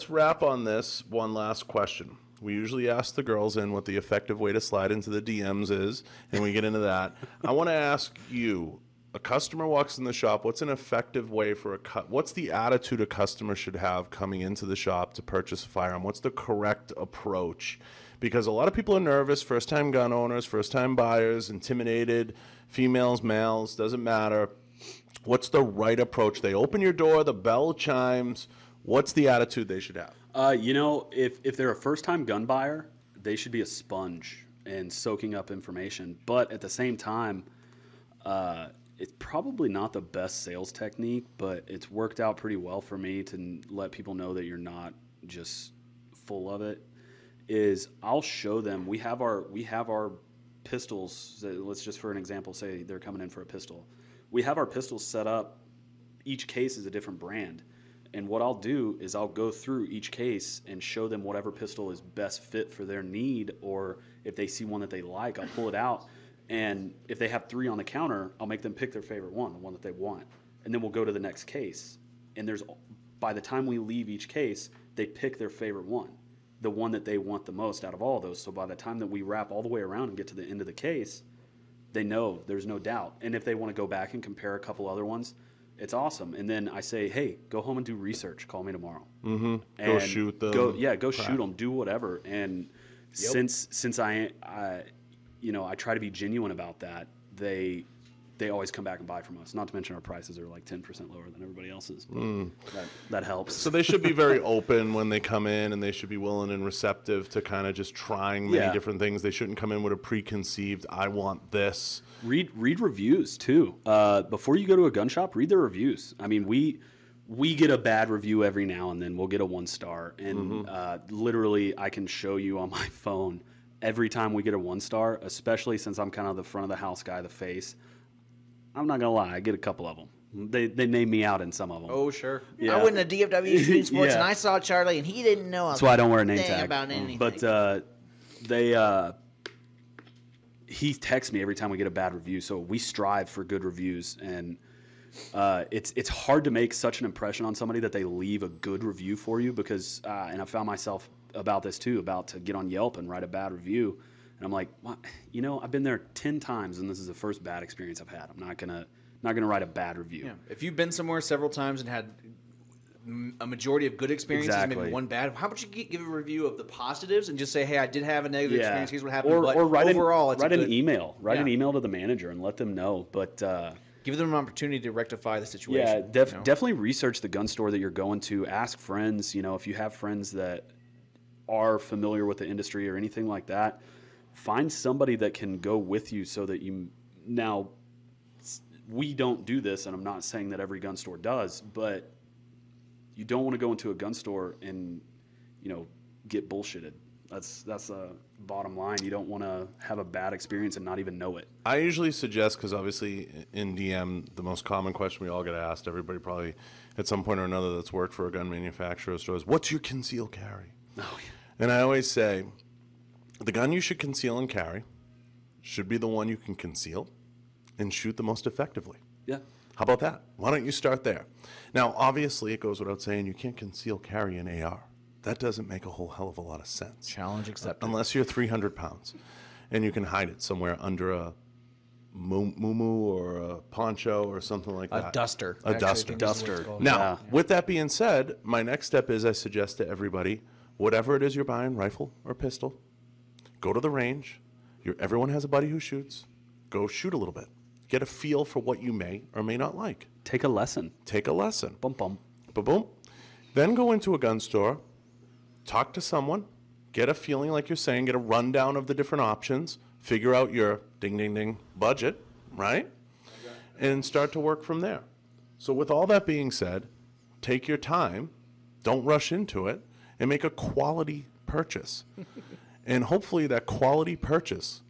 wrap on this one last question. We usually ask the girls in what the effective way to slide into the DMs is, and we get into that. I want to ask you, a customer walks in the shop, what's an effective way for what's the attitude a customer should have coming into the shop to purchase a firearm? What's the correct approach? Because a lot of people are nervous, first-time gun owners, first-time buyers, intimidated, females, males, doesn't matter. What's the right approach? They open your door, the bell chimes. What's the attitude they should have? If they're a first-time gun buyer, they should be a sponge and soaking up information. But at the same time, it's probably not the best sales technique, but it's worked out pretty well for me to let people know that you're not just full of it. Is I'll show them we have our pistols. Let's just, for an example, say they're coming in for a pistol. We have our pistols set up. Each case is a different brand. And what I'll do is I'll go through each case and show them whatever pistol is best fit for their need, or if they see one that they like, I'll pull it out. And if they have 3 on the counter, I'll make them pick their favorite one, the one that they want. And then we'll go to the next case. And by the time we leave each case, they pick their favorite one, the one that they want the most out of all of those. So by the time that we wrap all the way around and get to the end of the case, they know, there's no doubt. And if they want to go back and compare a couple other ones, it's awesome. And then I say, hey, go home and do research. Call me tomorrow. Mm-hmm. And Go shoot them. Go shoot them. Do whatever. And since I try to be genuine about that, they always come back and buy from us. Not to mention our prices are like 10% lower than everybody else's. But that helps. So they should be very open when they come in, and they should be willing and receptive to kind of just trying many different things. They shouldn't come in with a preconceived, I want this. Read reviews too. Before you go to a gun shop, read the reviews. I mean, we get a bad review every now and then. We'll get a 1-star, and literally I can show you on my phone every time we get a 1-star, especially since I'm kind of the front of the house guy, the face. I'm not gonna lie, I get a couple of them. They name me out in some of them. Oh, sure. Yeah. I went to DFW Shooting Sports, Yeah. and I saw Charlie, and he didn't know That's why I don't wear a name thing tag. about anything. But he texts me every time we get a bad review, so we strive for good reviews, and it's hard to make such an impression on somebody that they leave a good review for you, because and I found myself about this too, about to get on Yelp and write a bad review, and I'm like, what? I've been there 10 times, and this is the first bad experience I've had. I'm not gonna write a bad review. Yeah. If you've been somewhere several times and had a majority of good experiences, Exactly. maybe one bad, how about you give a review of the positives and just say, hey, I did have a negative experience, here's what happened, but or write overall, it's write a an good, email. Write an Yeah. email to the manager and let them know. But give them an opportunity to rectify the situation. yeah, you know? definitely research the gun store that you're going to. Ask friends. If you have friends that are familiar with the industry or anything like that, find somebody that can go with you so that you. Now, we don't do this, and I'm not saying that every gun store does, but you don't want to go into a gun store and get bullshitted. That's a bottom line. You don't want to have a bad experience and not even know it. I usually suggest, because obviously in DM, the most common question we all get asked, everybody probably at some point or another that's worked for a gun manufacturer store is, what's your conceal carry? Oh, yeah. And I always say, the gun you should conceal and carry should be the one you can conceal and shoot the most effectively. Yeah. How about that? Why don't you start there? Now, obviously, it goes without saying you can't conceal carry an AR. That doesn't make a whole hell of a lot of sense. Challenge accepted. Unless you're 300 pounds and you can hide it somewhere under a muumuu or a poncho or something like that. A duster. A duster. Duster. Now, with that being said, my next step is I suggest to everybody, whatever it is you're buying, rifle or pistol, go to the range. Everyone has a buddy who shoots. Go shoot a little bit. Get a feel for what you may or may not like. Take a lesson. Take a lesson. Bum bum. Ba-boom. Then go into a gun store, talk to someone, get a feeling like you're saying, get a rundown of the different options, figure out your ding, ding, ding budget, right? And start to work from there. So with all that being said, take your time, don't rush into it, and make a quality purchase. And hopefully that quality purchase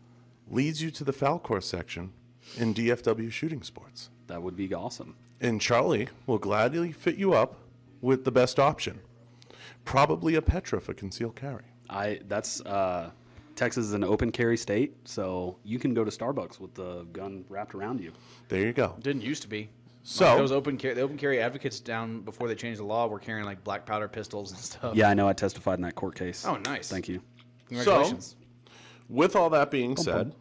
leads you to the Falcor section in DFW Shooting Sports. That would be awesome. And Charlie will gladly fit you up with the best option. Probably a Petra for concealed carry. Texas is an open carry state, so you can go to Starbucks with the gun wrapped around you. There you go. Didn't used to be. So Like those the open carry advocates down before they changed the law were carrying like black powder pistols and stuff. Yeah, I know. I testified in that court case. Oh, nice. Thank you. Congratulations. with all that being said,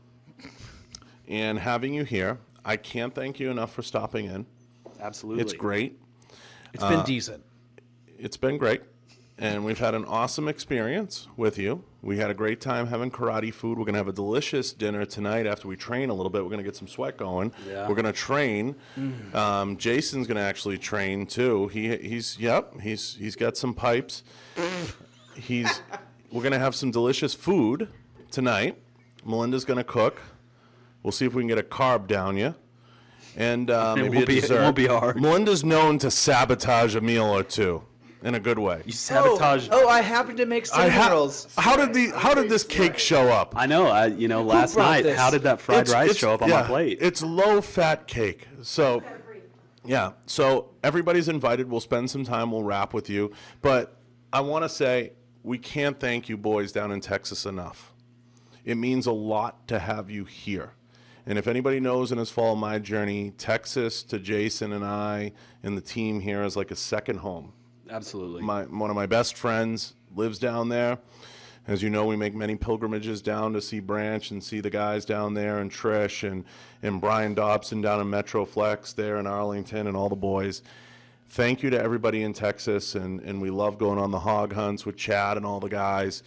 and having you here, I can't thank you enough for stopping in. Absolutely. It's great. It's been decent. It's been great. And we've had an awesome experience with you. We had a great time having karate food. We're going to have a delicious dinner tonight after we train a little bit. We're going to get some sweat going. Yeah. We're going to train. Jason's going to actually train too. He's got some pipes. We're going to have some delicious food tonight. Melinda's going to cook. We'll see if we can get a carb down you. And maybe a dessert. It won't be hard. Melinda's known to sabotage a meal or two. In a good way. You sabotage. Oh, I happened to make cinnamon rolls. How did this cake show up? I know. Last brought night, this? how did that fried rice show up on my plate? It's low fat cake. So, yeah. So everybody's invited. We'll spend some time. We'll wrap with you. But I want to say we can't thank you boys down in Texas enough. It means a lot to have you here. And if anybody knows and has followed my journey, Texas to Jason and I and the team here is like a second home. Absolutely. One of my best friends lives down there. As you know, we make many pilgrimages down to see Branch and see the guys down there, and Trish and Brian Dobson down in Metroflex there in Arlington, and all the boys. Thank you to everybody in Texas, and we love going on the hog hunts with Chad and all the guys.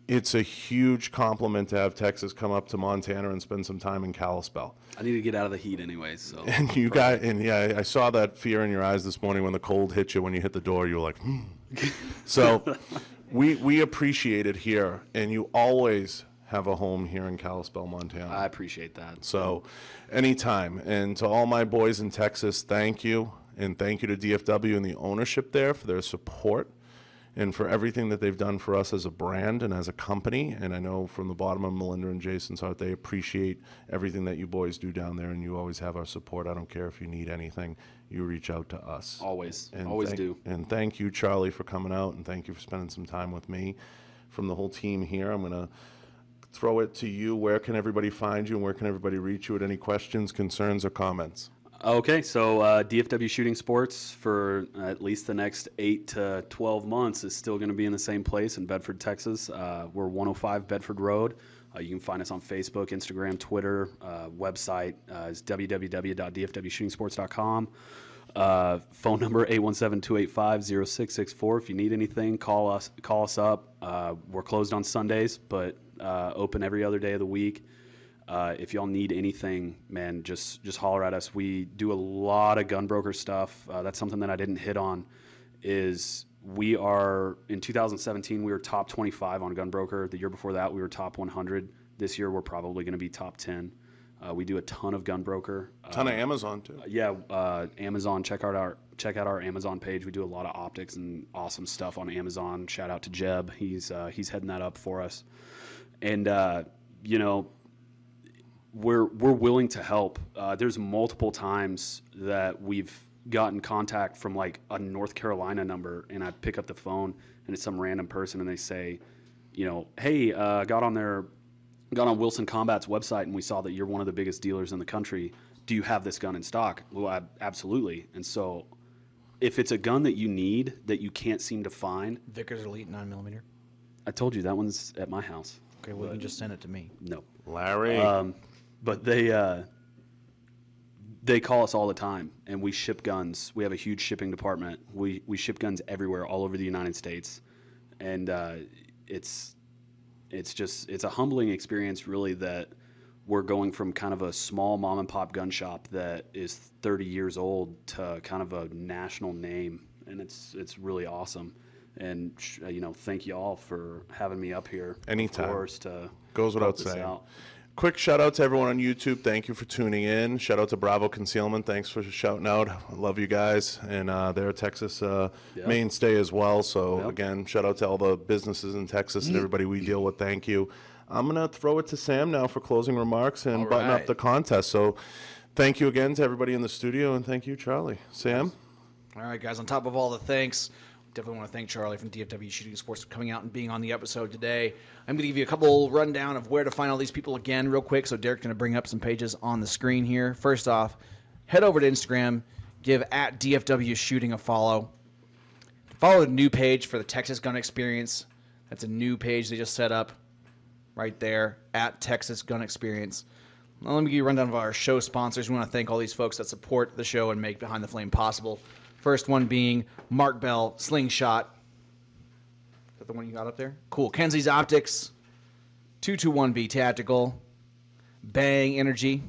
It's a huge compliment to have Texas come up to Montana and spend some time in Kalispell. I need to get out of the heat anyways. So. And you guys, I saw that fear in your eyes this morning when the cold hit you. When you hit the door, you were like, So we appreciate it here, and you always have a home here in Kalispell, Montana. I appreciate that. So anytime. And to all my boys in Texas, thank you. And thank you to DFW and the ownership there for their support and for everything that they've done for us as a brand and as a company. And I know from the bottom of Melinda and Jason's heart, they appreciate everything that you boys do down there, and you always have our support. I don't care if you need anything, you reach out to us. Always. And Always do. And thank you, Charlie, for coming out, and thank you for spending some time with me. From the whole team here, I'm going to throw it to you. Where can everybody find you, and where can everybody reach you with any questions, concerns, or comments? Okay, so DFW Shooting Sports for at least the next 8 to 12 months is still going to be in the same place in Bedford, Texas. We're 105 Bedford Road. You can find us on Facebook, Instagram, Twitter. Website is www.dfwshootingsports.com. Phone number 817-285-0664. If you need anything, call us up. We're closed on Sundays, but open every other day of the week. If y'all need anything, man, just holler at us. We do a lot of gun broker stuff. That's something that I didn't hit on. Is we are in 2017 we were top 25 on gun broker. The year before that we were top 100. This year we're probably going to be top 10. We do a ton of gun broker. Ton of Amazon too. Yeah, Amazon. Check out our Amazon page. We do a lot of optics and awesome stuff on Amazon. Shout out to Jeb. He's heading that up for us. And we're willing to help. There's multiple times that we've gotten contact from like a North Carolina number, and I pick up the phone and it's some random person, and they say, hey, got on Wilson Combat's website and we saw that you're one of the biggest dealers in the country. do you have this gun in stock? Well, absolutely. And so if it's a gun that you need that you can't seem to find, Vickers Elite 9mm. I told you that one's at my house. Okay, well, you can just send it to me. No. Larry. But they call us all the time, and we ship guns. We have a huge shipping department. We ship guns everywhere, all over the United States, and it's a humbling experience, really, that we're going from kind of a small mom and pop gun shop that is 30 years old to kind of a national name, and it's really awesome. And thank you all for having me up here. Anytime. Of course, to Goes without help this saying. out. Quick shout out to everyone on YouTube. Thank you for tuning in. Shout out to Bravo Concealment. Thanks for shouting out. I love you guys. And they're a Texas mainstay as well. So, again, shout out to all the businesses in Texas and everybody we deal with. Thank you. I'm going to throw it to Sam now for closing remarks and button up the contest. So, thank you again to everybody in the studio, and thank you, Charlie. Sam? All right, guys, on top of all the thanks, definitely want to thank Charlie from DFW Shooting Sports for coming out and being on the episode today. I'm going to give you a couple rundown of where to find all these people again real quick. So Derek's going to bring up some pages on the screen here. First off, head over to Instagram, give at DFW Shooting a follow. Follow the new page for the Texas Gun Experience. That's a new page they just set up right there, at Texas Gun Experience. Now, let me give you a rundown of our show sponsors. We want to thank all these folks that support the show and make Behind the Flame possible. First one being Mark Bell, Slingshot. Is that the one you got up there? Cool. Kenzie's Optics, 221B Tactical, Bang Energy,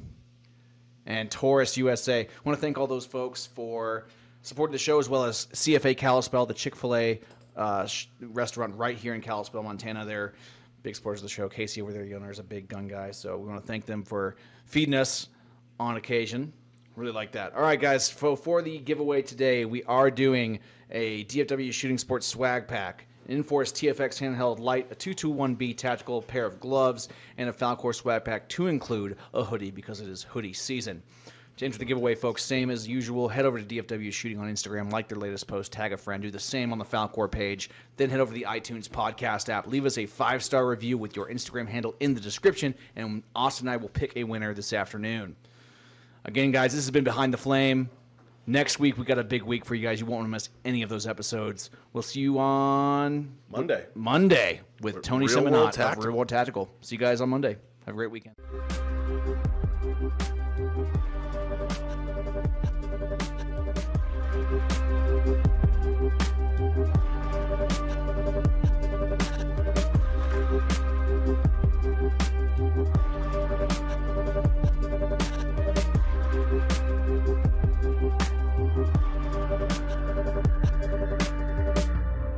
and Taurus USA. I want to thank all those folks for supporting the show, as well as CFA Kalispell, the Chick-fil-A restaurant right here in Kalispell, Montana. They're big supporters of the show. Casey over there, the owner, is a big gun guy, so we want to thank them for feeding us on occasion. Really like that. All right, guys, for the giveaway today, we are doing a DFW Shooting Sports swag pack. An Enforce TFX handheld light, a 221B tactical, pair of gloves, and a Falcor swag pack to include a hoodie because it is hoodie season. To enter the giveaway, folks, same as usual, head over to DFW Shooting on Instagram, like their latest post, tag a friend, do the same on the Falcor page, then head over to the iTunes podcast app, leave us a 5-star review with your Instagram handle in the description, and Austin and I will pick a winner this afternoon. Again, guys, this has been Behind the Flame. Next week, we got a big week for you guys. You won't want to miss any of those episodes. We'll see you on Monday with Tony Real World Seminot of Real World Tactical. See you guys on Monday. Have a great weekend.